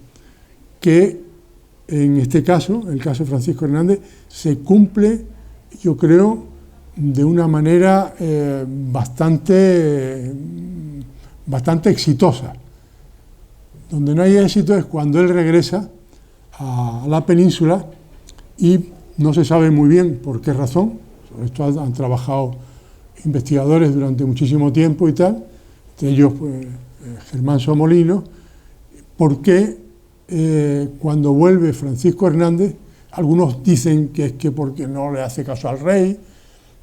que en este caso, el caso de Francisco Hernández, se cumple, yo creo, de una manera bastante exitosa. Donde no hay éxito es cuando él regresa a la península y no se sabe muy bien por qué razón. Sobre esto han trabajado investigadores durante muchísimo tiempo y tal, entre ellos pues, Germán Somolino, por qué cuando vuelve Francisco Hernández, algunos dicen que es que porque no le hace caso al rey,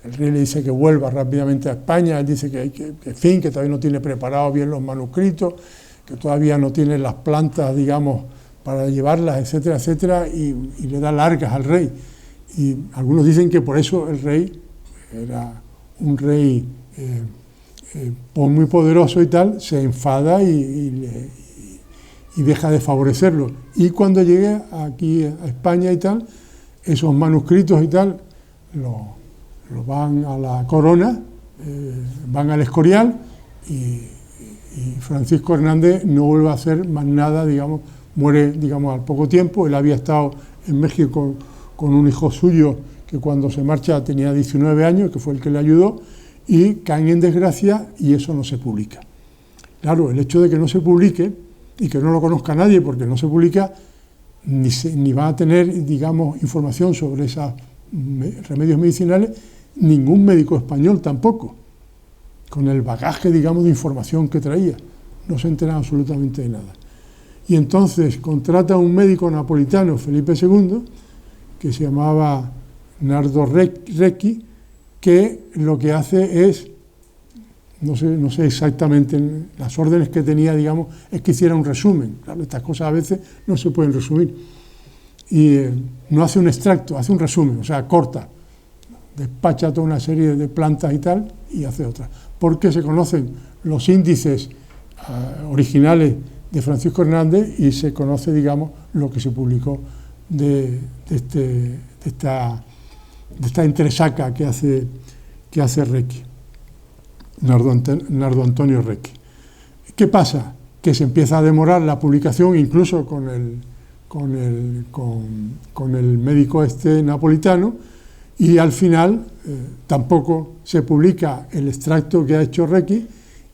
el rey le dice que vuelva rápidamente a España, él dice que todavía no tiene preparados bien los manuscritos, que todavía no tiene las plantas, digamos, para llevarlas, etcétera, etcétera, y le da largas al rey. Y algunos dicen que por eso el rey era un rey muy poderoso y tal, se enfada y deja de favorecerlo. Y cuando llegue aquí a España y tal, esos manuscritos y tal, los van a la corona, van al Escorial y Francisco Hernández no vuelve a hacer más nada, digamos, muere, digamos, al poco tiempo. Él había estado en México con un hijo suyo que cuando se marcha tenía 19 años, que fue el que le ayudó, y caen en desgracia y eso no se publica. Claro, el hecho de que no se publique y que no lo conozca nadie porque no se publica, ni va a tener, digamos, información sobre esos remedios medicinales, ningún médico español tampoco, con el bagaje, digamos, de información que traía. No se entera absolutamente de nada. Y entonces contrata a un médico napolitano, Felipe II, que se llamaba Nardo Recchi, que lo que hace es, no sé exactamente, las órdenes que tenía, digamos, es que hiciera un resumen. Claro, estas cosas a veces no se pueden resumir. Y no hace un extracto, hace un resumen, o sea, corta. Despacha toda una serie de plantas y tal, y hace otra. Porque se conocen los índices originales de Francisco Hernández y se conoce, digamos, lo que se publicó de esta entresaca que hace Recchi, Nardo Antonio Recchi. ¿Qué pasa? Que se empieza a demorar la publicación, incluso con con el médico este napolitano, y al final tampoco se publica el extracto que ha hecho Requi,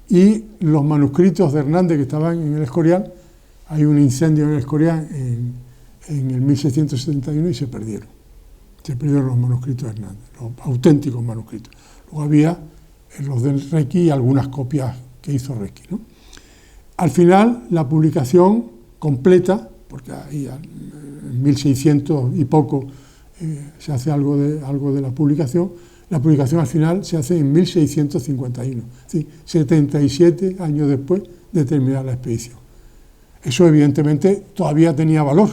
y los manuscritos de Hernández que estaban en el Escorial, hay un incendio en el Escorial en el 1671 y se perdieron los manuscritos de Hernández, los auténticos manuscritos. Luego había los del Requi y algunas copias que hizo Requi, ¿no? Al final, la publicación completa, porque ahí en 1600 y poco se hace algo de la publicación al final se hace en 1651, es decir, 77 años después de terminar la expedición. Eso evidentemente todavía tenía valor,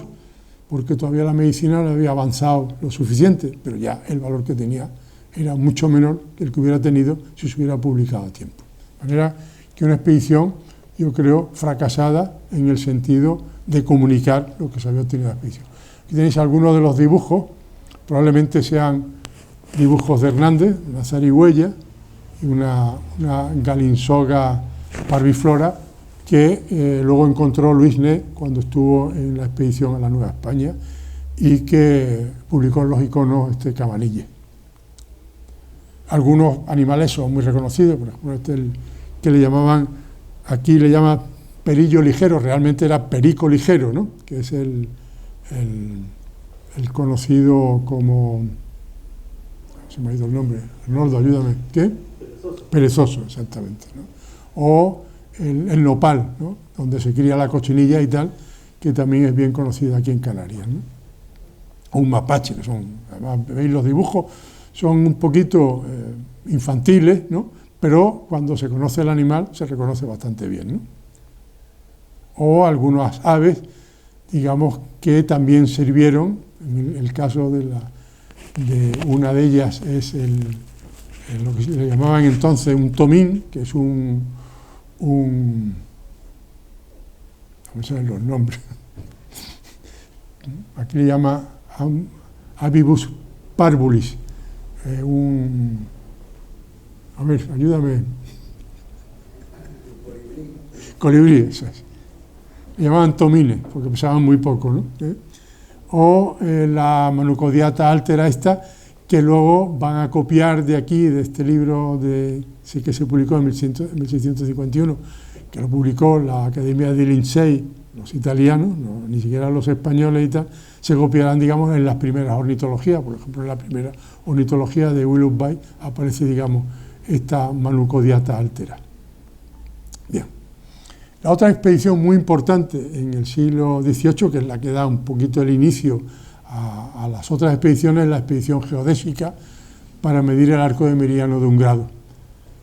porque todavía la medicina no había avanzado lo suficiente, pero ya el valor que tenía era mucho menor que el que hubiera tenido si se hubiera publicado a tiempo. De manera que una expedición, yo creo, fracasada en el sentido de comunicar lo que se había obtenido en la expedición. Aquí tenéis algunos de los dibujos, probablemente sean dibujos de Hernández, una zarigüeya y una galinsoga parviflora que luego encontró Luis Né cuando estuvo en la expedición a la Nueva España y que publicó en los iconos Cabanilles. Algunos animales son muy reconocidos, por ejemplo el que le llamaban, aquí le llama perillo ligero, realmente era perico ligero, ¿no? Que es el conocido como, se me ha ido el nombre, Arnoldo, ayúdame, ¿qué? Perezoso, exactamente, ¿no? O el nopal, ¿no? Donde se cría la cochinilla y tal, que también es bien conocido aquí en Canarias, ¿no? O un mapache, que son, además, veis los dibujos, son un poquito infantiles, ¿no? Pero cuando se conoce el animal se reconoce bastante bien, ¿no? O algunas aves, digamos, que también sirvieron, en el caso de una de ellas es lo que le llamaban entonces un tomín, que es un no sé los nombres, aquí le llama Avibus parvulis, a ver, ayúdame, colibrí, eso es. Le llamaban tomines, porque pesaban muy poco, ¿no? O la Manucodiata altera esta, que luego van a copiar de aquí, de este libro que se publicó en 1651, que lo publicó la Academia di Lincei, los italianos, no, ni siquiera los españoles y tal, se copiarán, digamos, en las primeras ornitologías. Por ejemplo, en la primera ornitología de Willoughby aparece, digamos, esta Manucodiata altera. Bien. La otra expedición muy importante en el siglo XVIII, que es la que da un poquito el inicio a las otras expediciones, es la expedición geodésica para medir el arco de meridiano de un grado,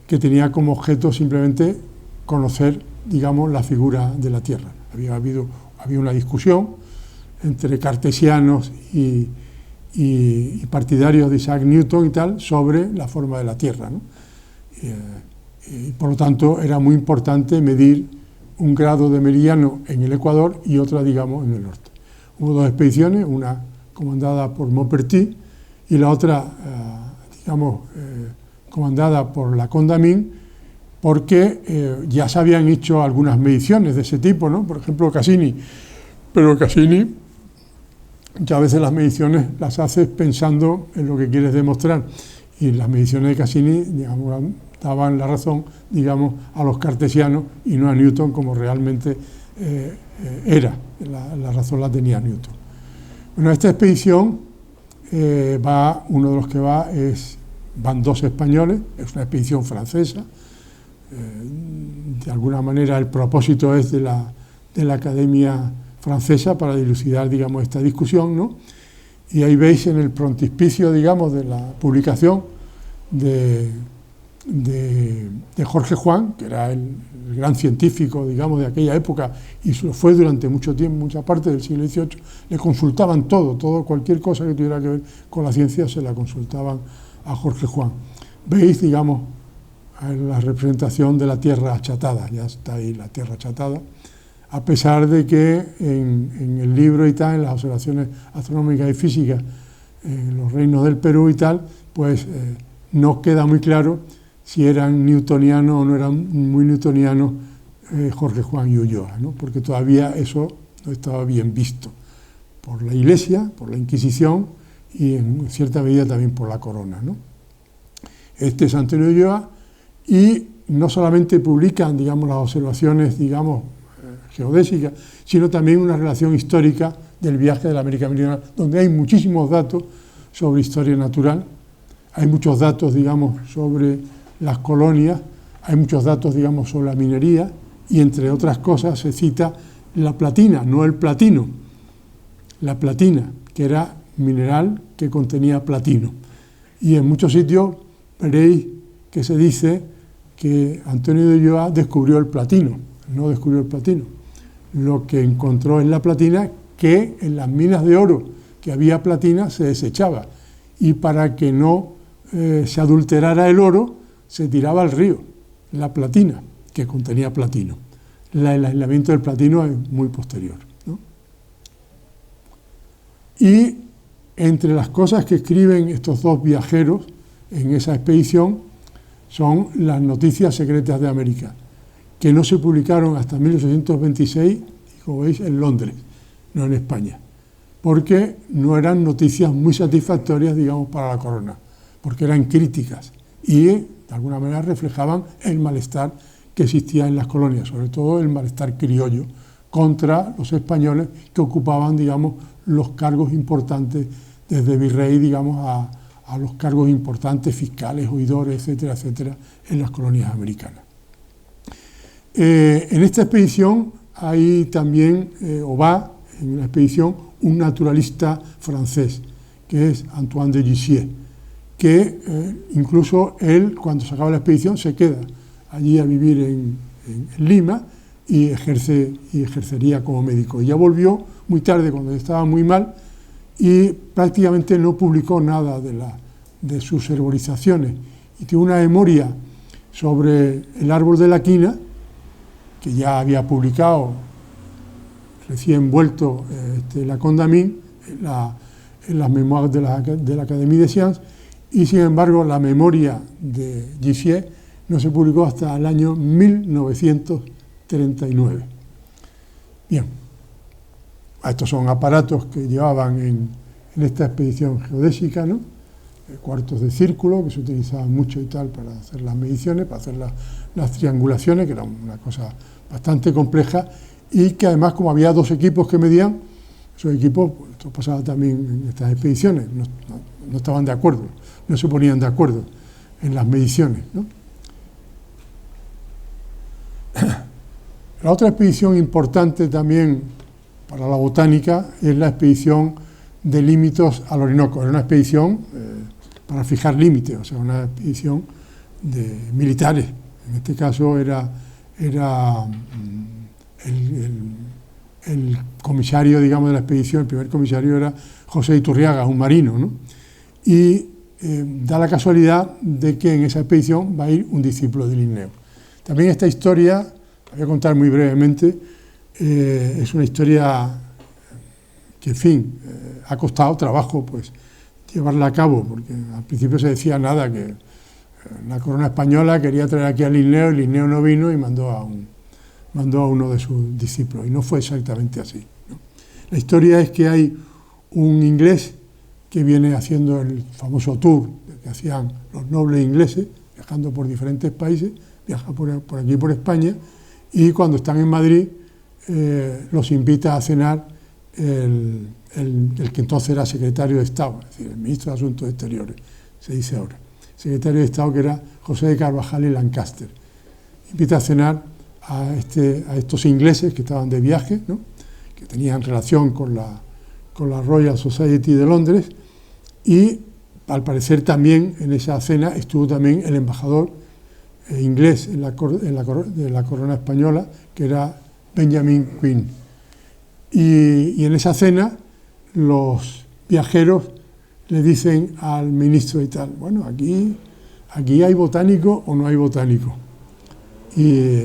que tenía como objeto simplemente conocer, digamos, la figura de la Tierra. Había una discusión entre cartesianos y partidarios de Isaac Newton y tal sobre la forma de la Tierra, ¿no? Y por lo tanto era muy importante medir un grado de meridiano en el Ecuador y otra, digamos, en el norte. Hubo dos expediciones, una comandada por Maupertuis y la otra, comandada por la Condamine, porque ya se habían hecho algunas mediciones de ese tipo, ¿no? Por ejemplo, Cassini. Pero Cassini, ya a veces las mediciones las haces pensando en lo que quieres demostrar. Y las mediciones de Cassini, digamos, daban la razón, digamos, a los cartesianos y no a Newton, como realmente era. La razón la tenía Newton. Bueno, esta expedición uno de los que van dos españoles, es una expedición francesa. De alguna manera el propósito es de la Academia Francesa para dilucidar, digamos, esta discusión, ¿no? Y ahí veis en el frontispicio, digamos, de la publicación de Jorge Juan, que era el gran científico, digamos, de aquella época, y fue durante mucho tiempo, mucha parte del siglo XVIII, le consultaban cualquier cosa que tuviera que ver con la ciencia, se la consultaban a Jorge Juan. Veis, digamos, la representación de la Tierra achatada, ya está ahí la Tierra achatada, a pesar de que en el libro y tal, en las observaciones astronómicas y físicas, en los reinos del Perú y tal, pues no queda muy claro si eran newtonianos o no eran muy newtonianos Jorge Juan y Ulloa, ¿no? Porque todavía eso no estaba bien visto. por la Iglesia, por la Inquisición y en cierta medida también por la corona, ¿no? Este es Antonio de Ulloa, y no solamente publican, digamos, las observaciones, digamos, geodésicas, sino también una relación histórica del viaje de la América Meridional, donde hay muchísimos datos sobre historia natural, hay muchos datos, digamos, sobre las colonias, hay muchos datos, digamos, sobre la minería, y entre otras cosas se cita la platina, no el platino, la platina, que era mineral que contenía platino. Y en muchos sitios veréis que se dice que Antonio de Ulloa descubrió el platino, no descubrió el platino. Lo que encontró es la platina, que en las minas de oro que había platina se desechaba, y para que no se adulterara el oro se tiraba al río la platina, que contenía platino. El aislamiento del platino es muy posterior, ¿no? Y entre las cosas que escriben estos dos viajeros en esa expedición son las noticias secretas de América, que no se publicaron hasta 1826, como veis, en Londres, no en España, porque no eran noticias muy satisfactorias, digamos, para la corona, porque eran críticas y de alguna manera reflejaban el malestar que existía en las colonias, sobre todo el malestar criollo contra los españoles que ocupaban, digamos, los cargos importantes, desde virrey, digamos, a los cargos importantes, fiscales, oidores, etcétera, etcétera, en las colonias americanas. En esta expedición hay también, o va en la expedición, un naturalista francés, que es Antoine de Jussieu, que incluso él, cuando se acaba la expedición, se queda allí a vivir en Lima y ejercería como médico. Y ya volvió muy tarde, cuando estaba muy mal, y prácticamente no publicó nada de sus herborizaciones. Y tiene una memoria sobre el árbol de la quina, que ya había publicado, recién vuelto, la Condamine, en las Memoires de la Académie des Sciences, y sin embargo la memoria de Jussieu no se publicó hasta el año 1939. Bien, estos son aparatos que llevaban en esta expedición geodésica, ¿no? Cuartos de círculo, que se utilizaban mucho y tal para hacer las mediciones, para hacer las triangulaciones, que era una cosa bastante compleja, y que además, como había dos equipos que medían, esos equipos, esto pasaba también en estas expediciones, no estaban de acuerdo, no se ponían de acuerdo en las mediciones, ¿no? La otra expedición importante también para la botánica es la expedición de límites al Orinoco. Era una expedición para fijar límites, o sea, una expedición de militares. En este caso era el comisario, digamos, de la expedición, el primer comisario era José Iturriaga, un marino, ¿no? Y da la casualidad de que en esa expedición va a ir un discípulo de Linneo. También esta historia, la voy a contar muy brevemente, es una historia que, en fin, ha costado trabajo, pues, llevarla a cabo, porque al principio se decía nada, que la corona española quería traer aquí a Linneo, y Linneo no vino y mandó a uno de sus discípulos, y no fue exactamente así, ¿no? La historia es que hay un inglés que viene haciendo el famoso tour que hacían los nobles ingleses, viajando por diferentes países, viaja por aquí, por España, y cuando están en Madrid los invita a cenar el que entonces era secretario de Estado, es decir, el ministro de Asuntos Exteriores, se dice ahora, secretario de Estado, que era José de Carvajal y Lancaster. Invita a cenar a estos ingleses que estaban de viaje, ¿no? Que tenían relación con la Royal Society de Londres, y al parecer también en esa cena estuvo también el embajador inglés de la corona española, que era Benjamin Quinn. Y en esa cena los viajeros le dicen al ministro y tal, bueno, aquí hay botánico o no hay botánico. Y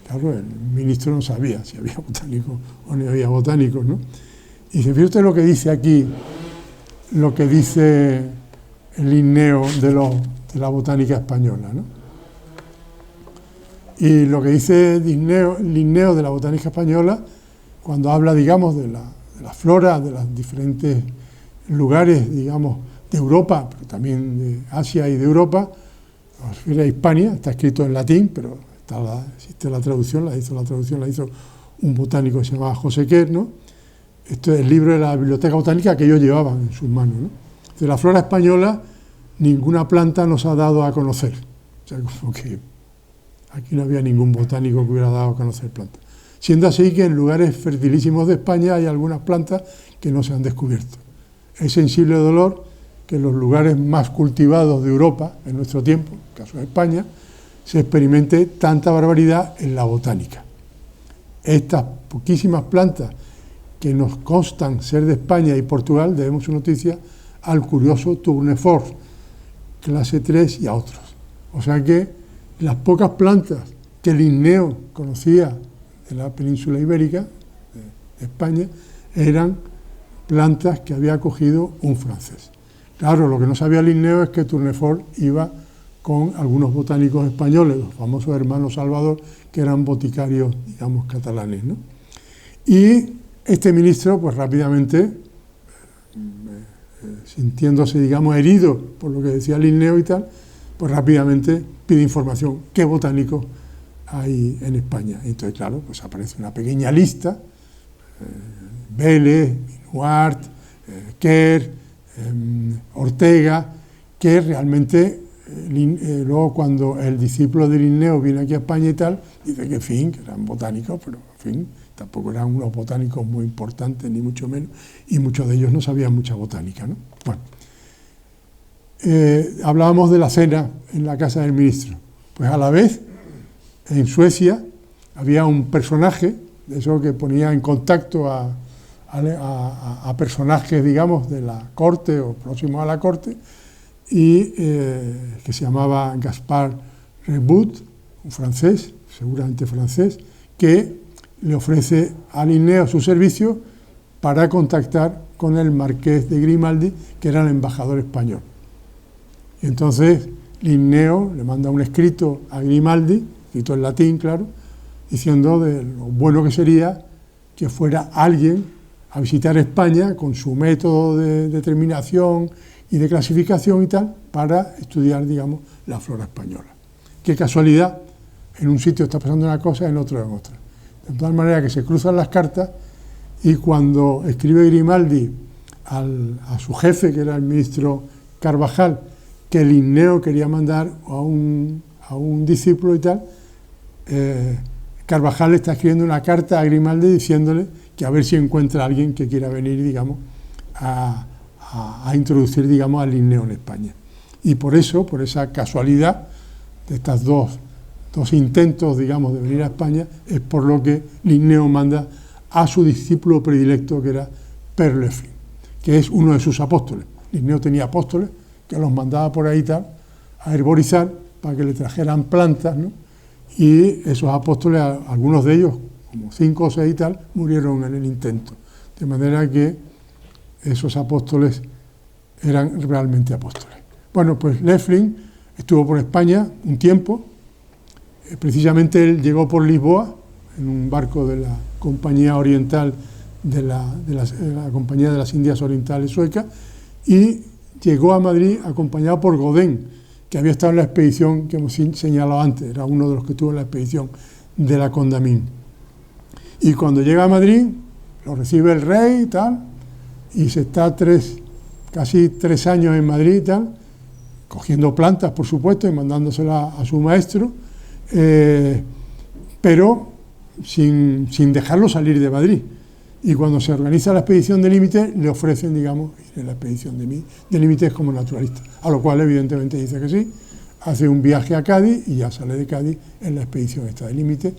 claro, el ministro no sabía si había botánico o no había botánicos, ¿no? Y dice, fíjate usted lo que dice aquí, lo que dice el Linneo de botánica española, ¿no? Y lo que dice Linneo de la botánica española, cuando habla, digamos, de la flora de los diferentes lugares, digamos, de Europa, pero también de Asia y de Europa. La Flora Hispania está escrito en latín, pero existe la traducción, la hizo un botánico que se llamaba José Quer, ¿no? Esto es el libro de la biblioteca botánica que ellos llevaban en sus manos, ¿no? De la flora española, ninguna planta nos ha dado a conocer. O sea, como que aquí no había ningún botánico que hubiera dado a conocer plantas. Siendo así que en lugares fertilísimos de España hay algunas plantas que no se han descubierto. Es sensible dolor que en los lugares más cultivados de Europa, en nuestro tiempo, en el caso de España, se experimente tanta barbaridad en la botánica. Estas poquísimas plantas que nos constan ser de España y Portugal, debemos su noticia al curioso Tournefort, clase 3 y a otros. O sea que las pocas plantas que Linneo conocía de la península ibérica, de España, eran plantas que había cogido un francés. Claro, lo que no sabía Linneo es que Tournefort iba con algunos botánicos españoles, los famosos hermanos Salvador, que eran boticarios, digamos, catalanes, ¿no? Y este ministro, pues rápidamente, sintiéndose, digamos, herido por lo que decía Linneo y tal, pues rápidamente pide información, ¿qué botánicos hay en España? Y entonces, claro, pues aparece una pequeña lista, Vélez, Minuart, Quer, Ortega, que realmente luego cuando el discípulo de Linneo viene aquí a España y tal, dice que en fin, que eran botánicos, pero en fin, tampoco eran unos botánicos muy importantes, ni mucho menos, y muchos de ellos no sabían mucha botánica, ¿no? Bueno, hablábamos de la cena en la casa del ministro. Pues a la vez, en Suecia, había un personaje, de eso que ponía en contacto a personajes, digamos, de la corte o próximos a la corte, y que se llamaba Gaspard Rebutt, un francés, seguramente francés, que le ofrece a Linneo su servicio para contactar con el marqués de Grimaldi, que era el embajador español. Y entonces Linneo le manda un escrito a Grimaldi, escrito en latín, claro, diciendo de lo bueno que sería que fuera alguien a visitar España con su método de determinación y de clasificación y tal, para estudiar, digamos, la flora española. Qué casualidad, en un sitio está pasando una cosa, en otro en otra. De tal manera que se cruzan las cartas y cuando escribe Grimaldi a su jefe, que era el ministro Carvajal, que Linneo quería mandar a un discípulo y tal, Carvajal le está escribiendo una carta a Grimaldi diciéndole que a ver si encuentra a alguien que quiera venir, digamos, a introducir, digamos, a Linneo en España. Y por eso, por esa casualidad de estas dos intentos, digamos, de venir a España, es por lo que Linneo manda a su discípulo predilecto, que era Pere Loeffling, que es uno de sus apóstoles. Linneo tenía apóstoles que los mandaba por ahí tal, a herborizar para que le trajeran plantas, ¿no? Y esos apóstoles, algunos de ellos, como 5 o 6 y tal, murieron en el intento. De manera que esos apóstoles eran realmente apóstoles. Bueno, pues Loeffling estuvo por España un tiempo. Precisamente él llegó por Lisboa en un barco de la Compañía Oriental de la Compañía de las Indias Orientales Sueca, y llegó a Madrid acompañado por Godén, que había estado en la expedición que hemos señalado antes, era uno de los que estuvo en la expedición de la Condamine. Y cuando llega a Madrid, lo recibe el rey y tal, y se está casi 3 años en Madrid y tal, cogiendo plantas, por supuesto, y mandándoselas a su maestro, pero sin dejarlo salir de Madrid. Y cuando se organiza la expedición de límite, le ofrecen, digamos, ir en la expedición de límites como naturalista, a lo cual evidentemente dice que sí, hace un viaje a Cádiz y ya sale de Cádiz en la expedición esta de límite,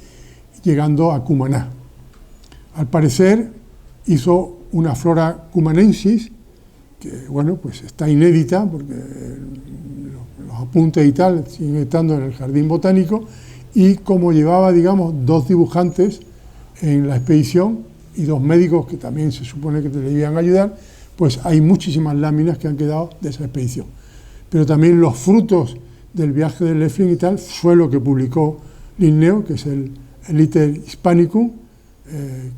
llegando a Cumaná. Al parecer hizo una flora cumanensis, que bueno, pues está inédita, porque los apuntes y tal siguen estando en el jardín botánico, y como llevaba, digamos, 2 dibujantes en la expedición, y 2 médicos que también se supone que te debían ayudar, pues hay muchísimas láminas que han quedado de esa expedición. Pero también los frutos del viaje de Loeffling y tal fue lo que publicó Linneo, que es el Iter Hispanicum,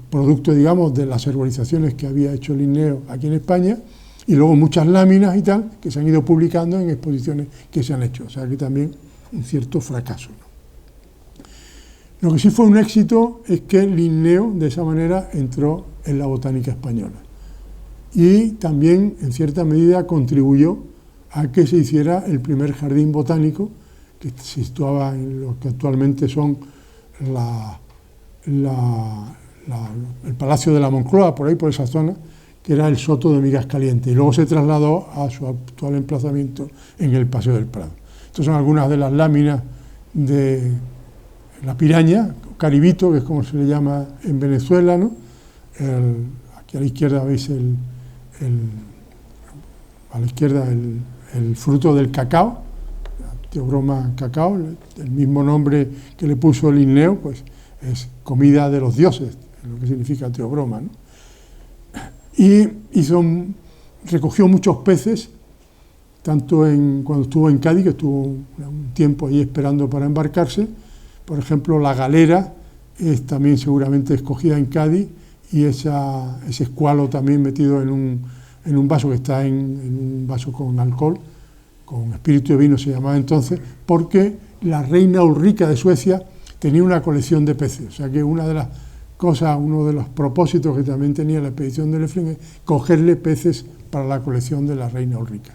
producto, digamos, de las herborizaciones que había hecho Linneo aquí en España, y luego muchas láminas y tal, que se han ido publicando en exposiciones que se han hecho. O sea, que también un cierto fracaso, ¿no? Lo que sí fue un éxito es que Linneo, de esa manera, entró en la botánica española. Y también, en cierta medida, contribuyó a que se hiciera el primer jardín botánico, que se situaba en lo que actualmente son el Palacio de la Moncloa, por ahí, por esa zona, que era el Soto de Migas Calientes, y luego se trasladó a su actual emplazamiento en el Paseo del Prado. Estas son algunas de las láminas de la piraña, caribito, que es como se le llama en Venezuela, ¿no? Aquí a la izquierda veis a la izquierda el fruto del cacao, Teobroma cacao, el mismo nombre que le puso Linneo, pues es comida de los dioses, es lo que significa Teobroma, ¿no? Y recogió muchos peces, tanto cuando estuvo en Cádiz, que estuvo un tiempo ahí esperando para embarcarse. Por ejemplo, la galera es también seguramente escogida en Cádiz, y ese escualo también metido en un vaso que está en un vaso con alcohol, con espíritu de vino se llamaba entonces, porque la reina Ulrica de Suecia tenía una colección de peces. O sea que una de las cosas, uno de los propósitos que también tenía la expedición de Lefring es cogerle peces para la colección de la reina Ulrica.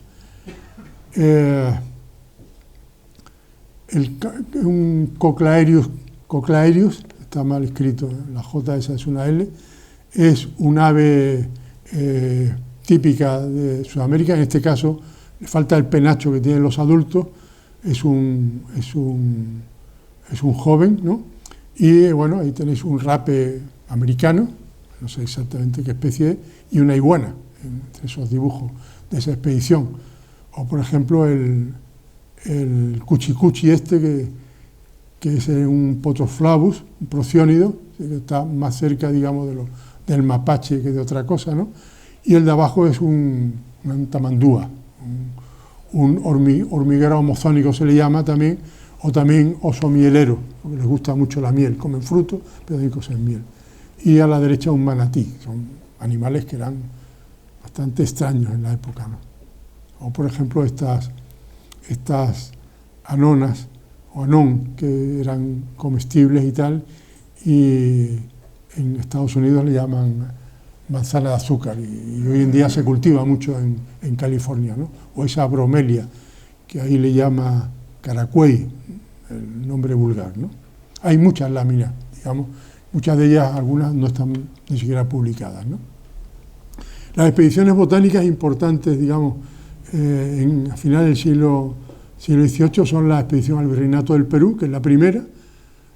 Un Coclaerius, está mal escrito, la J esa es una L, es un ave típica de Sudamérica. En este caso le falta el penacho que tienen los adultos, es un joven, ¿no? Y bueno, ahí tenéis un rape americano, no sé exactamente qué especie es, y una iguana, entre esos dibujos de esa expedición. O por ejemplo el cuchicuchi que es un Potroflavus, un prociónido, que está más cerca, digamos, del mapache que de otra cosa, ¿no? Y el de abajo es una tamandúa, un hormiguero homozónico se le llama también, o también oso mielero, porque les gusta mucho la miel, comen frutos, pero también comen miel. Y a la derecha un manatí, son animales que eran bastante extraños en la época, ¿no? O por ejemplo estas anonas, o anón, que eran comestibles y tal, y en Estados Unidos le llaman manzana de azúcar, y hoy en día se cultiva mucho en California, ¿no? O esa bromelia, que ahí le llama caracuey, el nombre vulgar, ¿no? Hay muchas láminas, digamos, muchas de ellas, algunas no están ni siquiera publicadas, ¿no? Las expediciones botánicas importantes, digamos, a finales del siglo XVIII son la expedición al Virreinato del Perú, que es la primera,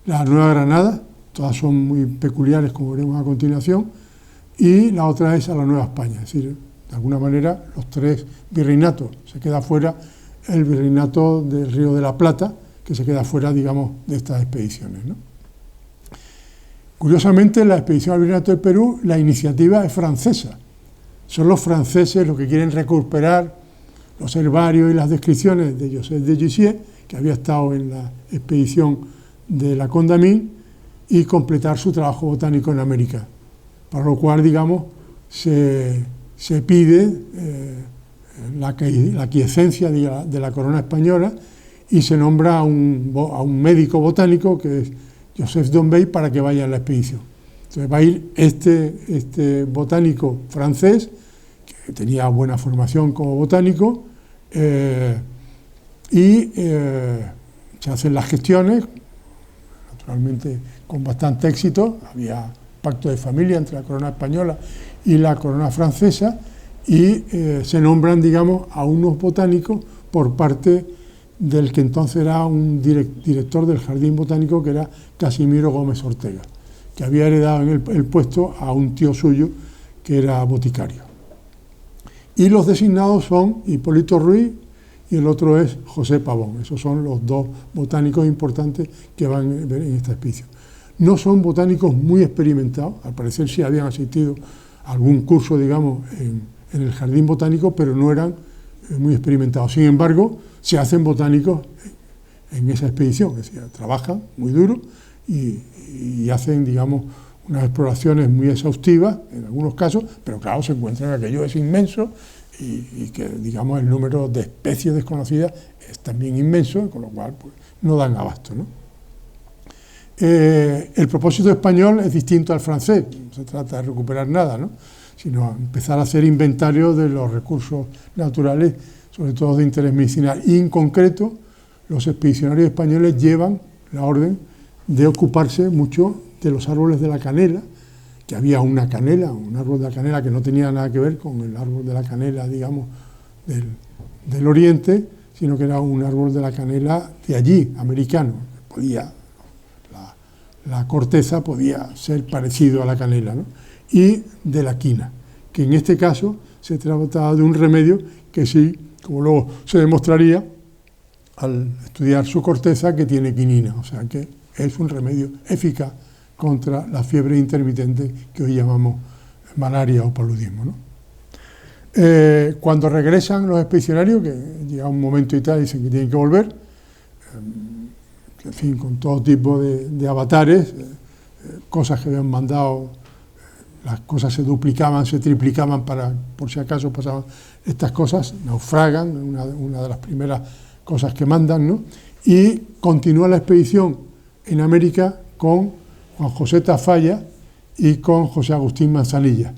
la Nueva Granada, todas son muy peculiares, como veremos a continuación, y la otra es a la Nueva España, es decir, de alguna manera los tres virreinatos, se queda fuera el virreinato del Río de la Plata, que se queda fuera, digamos, de estas expediciones, ¿no? Curiosamente, la expedición al Virreinato del Perú, la iniciativa es francesa. Son los franceses los que quieren recuperar los herbarios y las descripciones de Joseph de Jussieu, que había estado en la expedición de la Condamine, y completar su trabajo botánico en América. Para lo cual, digamos, se pide la aquiescencia de la corona española, y se nombra a un médico botánico, que es Joseph Dombey, para que vaya a la expedición. Entonces va a ir este botánico francés, que tenía buena formación como botánico, y se hacen las gestiones, naturalmente con bastante éxito. Había pacto de familia entre la corona española y la corona francesa, y se nombran, digamos, a unos botánicos por parte del que entonces era un director del Jardín Botánico, que era Casimiro Gómez Ortega, que había heredado en el puesto a un tío suyo que era boticario. Y los designados son Hipólito Ruiz y el otro es José Pavón. Esos son los dos botánicos importantes que van en esta expedición. No son botánicos muy experimentados, al parecer sí habían asistido a algún curso, digamos, en el Jardín Botánico, pero no eran muy experimentados. Sin embargo, se hacen botánicos en esa expedición, es decir, trabajan muy duro y hacen, digamos, unas exploraciones muy exhaustivas en algunos casos, pero claro, se encuentran que aquello es inmenso y que, digamos, el número de especies desconocidas es también inmenso, con lo cual pues, no dan abasto, ¿no? El propósito español es distinto al francés, no se trata de recuperar nada, ¿no?, sino empezar a hacer inventario de los recursos naturales, sobre todo de interés medicinal. Y en concreto, los expedicionarios españoles llevan la orden de ocuparse mucho de los árboles de la canela, que había una canela, un árbol de la canela que no tenía nada que ver con el árbol de la canela, digamos, del oriente, sino que era un árbol de la canela de allí, americano, que podía, la corteza podía ser parecido a la canela, ¿no?, y de la quina, que en este caso se trataba de un remedio que sí, como luego se demostraría al estudiar su corteza, que tiene quinina, o sea que es un remedio eficaz contra la fiebre intermitente que hoy llamamos malaria o paludismo, ¿no? Cuando regresan los expedicionarios, que llega un momento y tal, dicen que tienen que volver, en fin, con todo tipo de avatares, cosas que habían mandado, las cosas se duplicaban, se triplicaban para, por si acaso pasaban estas cosas, naufragan, una de las primeras cosas que mandan, ¿no? Y continúa la expedición en América con Juan José Tafalla y con José Agustín Manzanilla,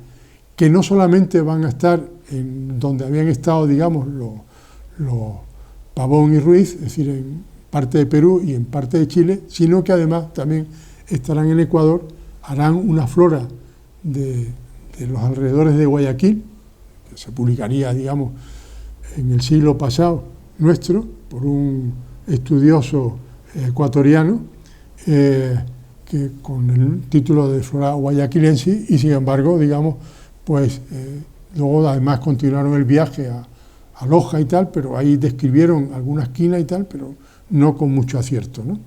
que no solamente van a estar en donde habían estado, digamos, los Pavón y Ruiz, es decir, en parte de Perú y en parte de Chile, sino que además también estarán en Ecuador, harán una flora de los alrededores de Guayaquil, que se publicaría, digamos, en el siglo pasado nuestro, por un estudioso ecuatoriano, que con el título de Flora Guayaquilense, y sin embargo, digamos, pues luego además continuaron el viaje a Loja y tal, pero ahí describieron alguna esquina y tal, pero no con mucho acierto, ¿no?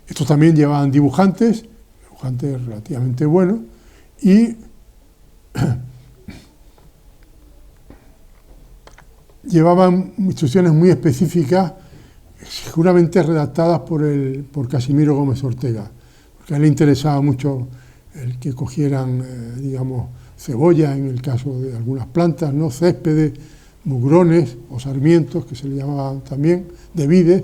Estos también llevaban dibujantes relativamente buenos, y llevaban instrucciones muy específicas, seguramente redactadas por Casimiro Gómez Ortega, porque a él le interesaba mucho el que cogieran, digamos, cebolla en el caso de algunas plantas, ¿no?, céspedes, mugrones o sarmientos, que se le llamaban también, de vides,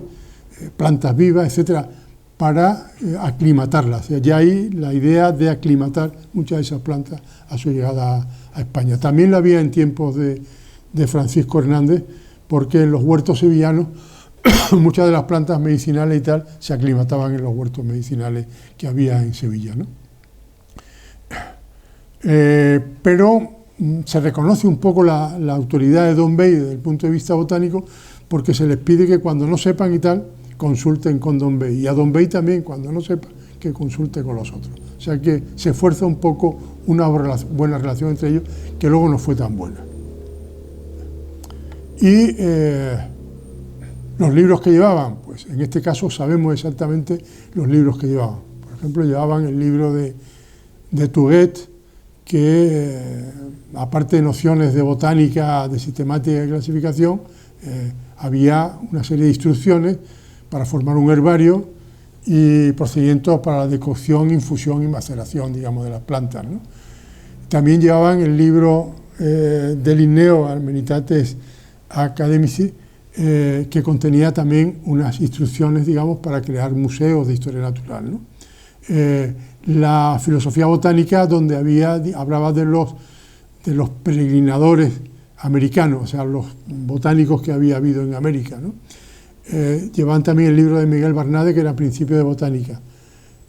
plantas vivas, etcétera, para aclimatarlas. O sea, ya hay la idea de aclimatar muchas de esas plantas a su llegada a España. También la había en tiempos de Francisco Hernández, porque en los huertos sevillanos muchas de las plantas medicinales y tal se aclimataban en los huertos medicinales que había en Sevilla, ¿no? Pero se reconoce un poco la autoridad de Don Bey desde el punto de vista botánico, porque se les pide que cuando no sepan y tal, consulten con Don Bey, y a Don Bey también, cuando no sepa, que consulte con los otros. O sea que se esfuerza un poco una buena relación entre ellos, que luego no fue tan buena. Y los libros que llevaban, pues en este caso sabemos exactamente los libros que llevaban. Por ejemplo, llevaban el libro de Touguet, que aparte de nociones de botánica, de sistemática y clasificación, había una serie de instrucciones para formar un herbario y procedimientos para la decocción, infusión y maceración, digamos, de las plantas, ¿no? También llevaban el libro de Linneo Armenitates Academici, que contenía también unas instrucciones, digamos, para crear museos de historia natural, ¿no? La filosofía botánica, donde hablaba de los peregrinadores americanos, o sea, los botánicos que había habido en América, ¿no? Llevaban también el libro de Miguel Barnade, que era Principio de Botánica.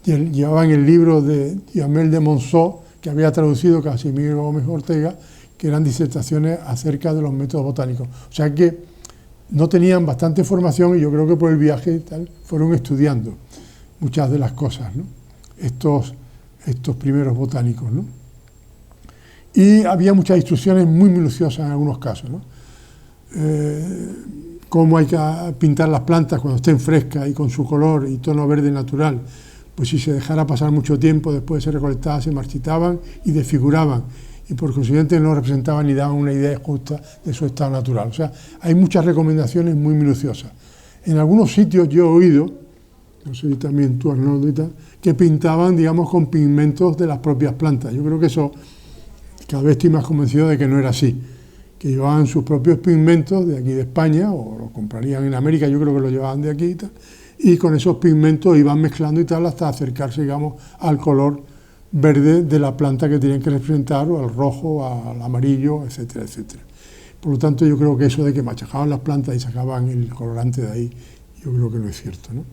Llevaban el libro de Duhamel de Monceau, que había traducido Casimiro Gómez Ortega, que eran disertaciones acerca de los métodos botánicos. O sea que no tenían bastante formación, y yo creo que por el viaje y tal fueron estudiando muchas de las cosas, ¿no?, estos primeros botánicos, ¿no? Y había muchas instrucciones muy minuciosas en algunos casos, ¿no? Cómo hay que pintar las plantas cuando estén frescas y con su color y tono verde natural. Pues si se dejara pasar mucho tiempo después de ser recolectadas, se marchitaban y desfiguraban, y por consiguiente no representaban ni daban una idea justa de su estado natural. O sea, hay muchas recomendaciones muy minuciosas. En algunos sitios yo he oído no sé si también tú, Arnoldo, y tal, que pintaban, digamos, con pigmentos de las propias plantas. Yo creo que eso, cada vez estoy más convencido de que no era así, que llevaban sus propios pigmentos de aquí de España, o lo comprarían en América, yo creo que lo llevaban de aquí y tal, y con esos pigmentos iban mezclando y tal hasta acercarse, digamos, al color verde de la planta que tenían que representar, o al rojo, al amarillo, etcétera, etcétera. Por lo tanto, yo creo que eso de que machacaban las plantas y sacaban el colorante de ahí, yo creo que no es cierto, ¿no?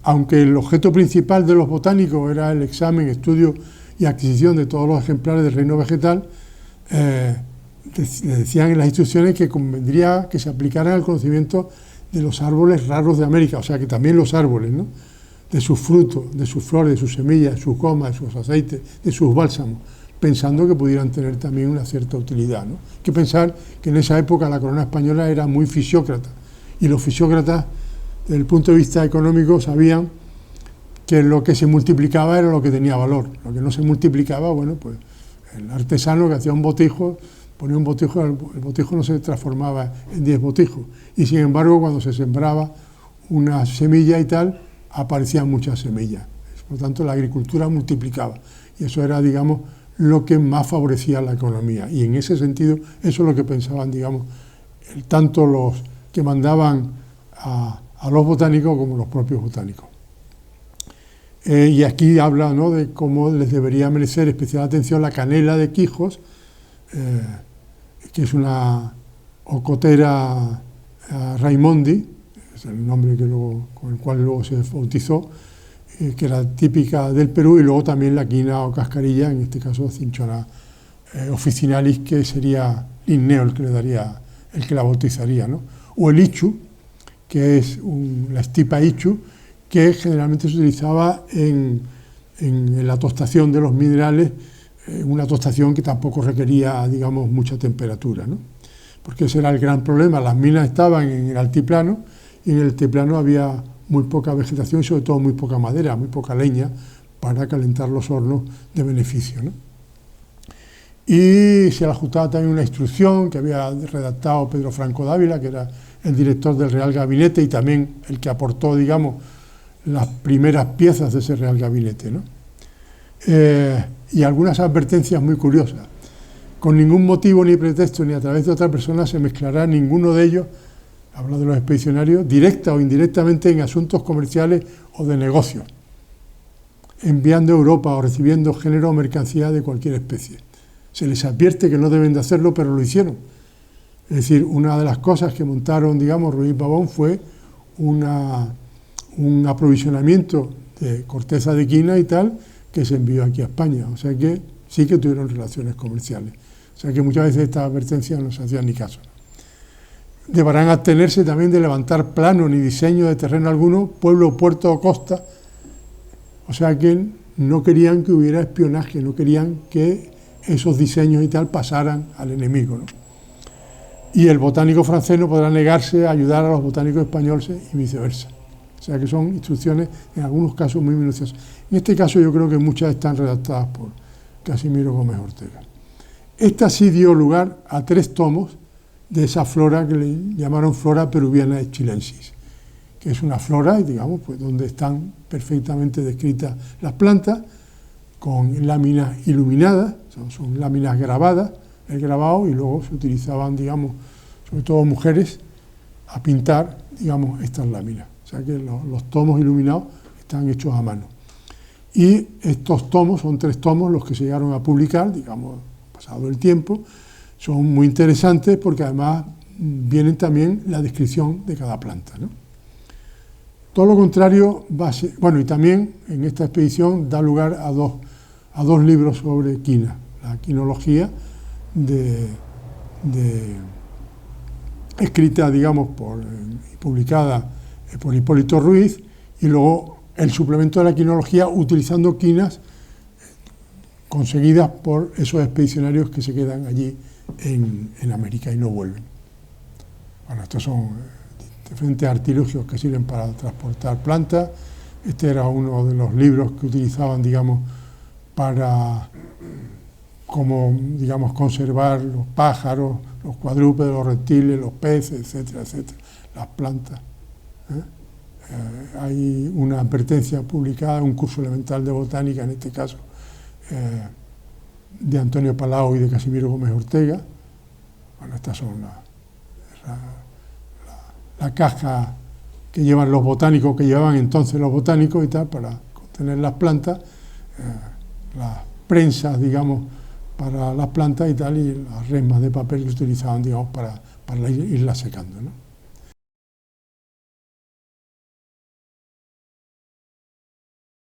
Aunque el objeto principal de los botánicos era el examen, estudio y adquisición de todos los ejemplares del reino vegetal, decían en las instrucciones que convendría que se aplicaran al conocimiento de los árboles raros de América, o sea que también los árboles, ¿no?, de sus frutos, de sus flores, de sus semillas, de sus gomas, de sus aceites, de sus bálsamos, pensando que pudieran tener también una cierta utilidad, ¿no? Hay que pensar que en esa época la corona española era muy fisiócrata, y los fisiócratas, desde el punto de vista económico, sabían que lo que se multiplicaba era lo que tenía valor. Lo que no se multiplicaba, bueno, pues el artesano que hacía un botijo, ponía un botijo, el botijo no se transformaba en 10 botijos, y sin embargo cuando se sembraba una semilla y tal, aparecían muchas semillas. Por lo tanto, la agricultura multiplicaba, y eso era, digamos, lo que más favorecía la economía, y en ese sentido eso es lo que pensaban, digamos, tanto los que mandaban a los botánicos como los propios botánicos. Y aquí habla, ¿no?, de cómo les debería merecer especial atención la canela de Quijos, que es una Ocotera Raimondi, es el nombre con el cual luego se bautizó, que era típica del Perú, y luego también la quina o cascarilla, en este caso Cinchona officinalis, que sería Linneo el que la bautizaría, ¿no? O el ichu, que es la estipa ichu, que generalmente se utilizaba en la tostación de los minerales, una tostación que tampoco requería, digamos, mucha temperatura, ¿no? Porque ese era el gran problema. Las minas estaban en el altiplano, y en el altiplano había muy poca vegetación y sobre todo muy poca madera, muy poca leña para calentar los hornos de beneficio, ¿no? Y se le ajustaba también una instrucción que había redactado Pedro Franco Dávila, que era el director del Real Gabinete y también el que aportó, digamos, las primeras piezas de ese Real Gabinete, ¿no? Y algunas advertencias muy curiosas. Con ningún motivo ni pretexto ni a través de otra persona se mezclará ninguno de ellos, habla de los expedicionarios, directa o indirectamente en asuntos comerciales o de negocios, enviando a Europa o recibiendo género o mercancía de cualquier especie. Se les advierte que no deben de hacerlo, pero lo hicieron. Es decir, una de las cosas que montaron, digamos, Ruiz Pavón fue un aprovisionamiento de corteza de quina y tal, que se envió aquí a España. O sea que sí que tuvieron relaciones comerciales. O sea que muchas veces estas advertencias no se hacían ni caso. Deberán abstenerse también de levantar plano ni diseño de terreno alguno, pueblo, puerto o costa. O sea que no querían que hubiera espionaje, no querían que esos diseños y tal pasaran al enemigo, ¿no? Y el botánico francés no podrá negarse a ayudar a los botánicos españoles y viceversa. O sea que son instrucciones en algunos casos muy minuciosas. En este caso yo creo que muchas están redactadas por Casimiro Gómez Ortega. Esta sí dio lugar a 3 tomos de esa flora que le llamaron Flora Peruviana chilensis, que es una flora, digamos, pues donde están perfectamente descritas las plantas, con láminas iluminadas, son láminas grabadas, el grabado, y luego se utilizaban, digamos, sobre todo mujeres, a pintar, digamos, estas láminas. O sea que los tomos iluminados están hechos a mano. Y estos tomos, son 3 tomos los que se llegaron a publicar, digamos, pasado el tiempo, son muy interesantes porque además vienen también la descripción de cada planta, ¿no? Todo lo contrario va a ser, bueno, y también en esta expedición da lugar a dos libros sobre quina, la quinología escrita, digamos, publicada por Hipólito Ruiz, y luego el suplemento de la quinología utilizando quinas conseguidas por esos expedicionarios que se quedan allí en América y no vuelven. Bueno, estos son diferentes artilugios que sirven para transportar plantas. Este era uno de los libros que utilizaban, digamos, para digamos, conservar los pájaros, los cuadrúpedos, los reptiles, los peces, etcétera, etcétera, las plantas. Hay una advertencia publicada, un curso elemental de botánica, en este caso, de Antonio Palau y de Casimiro Gómez Ortega. Bueno, estas son la caja que llevan los botánicos, que llevaban entonces los botánicos y tal, para contener las plantas, las prensas, digamos, para las plantas y tal, y las resmas de papel que utilizaban, digamos, para irlas secando, ¿no?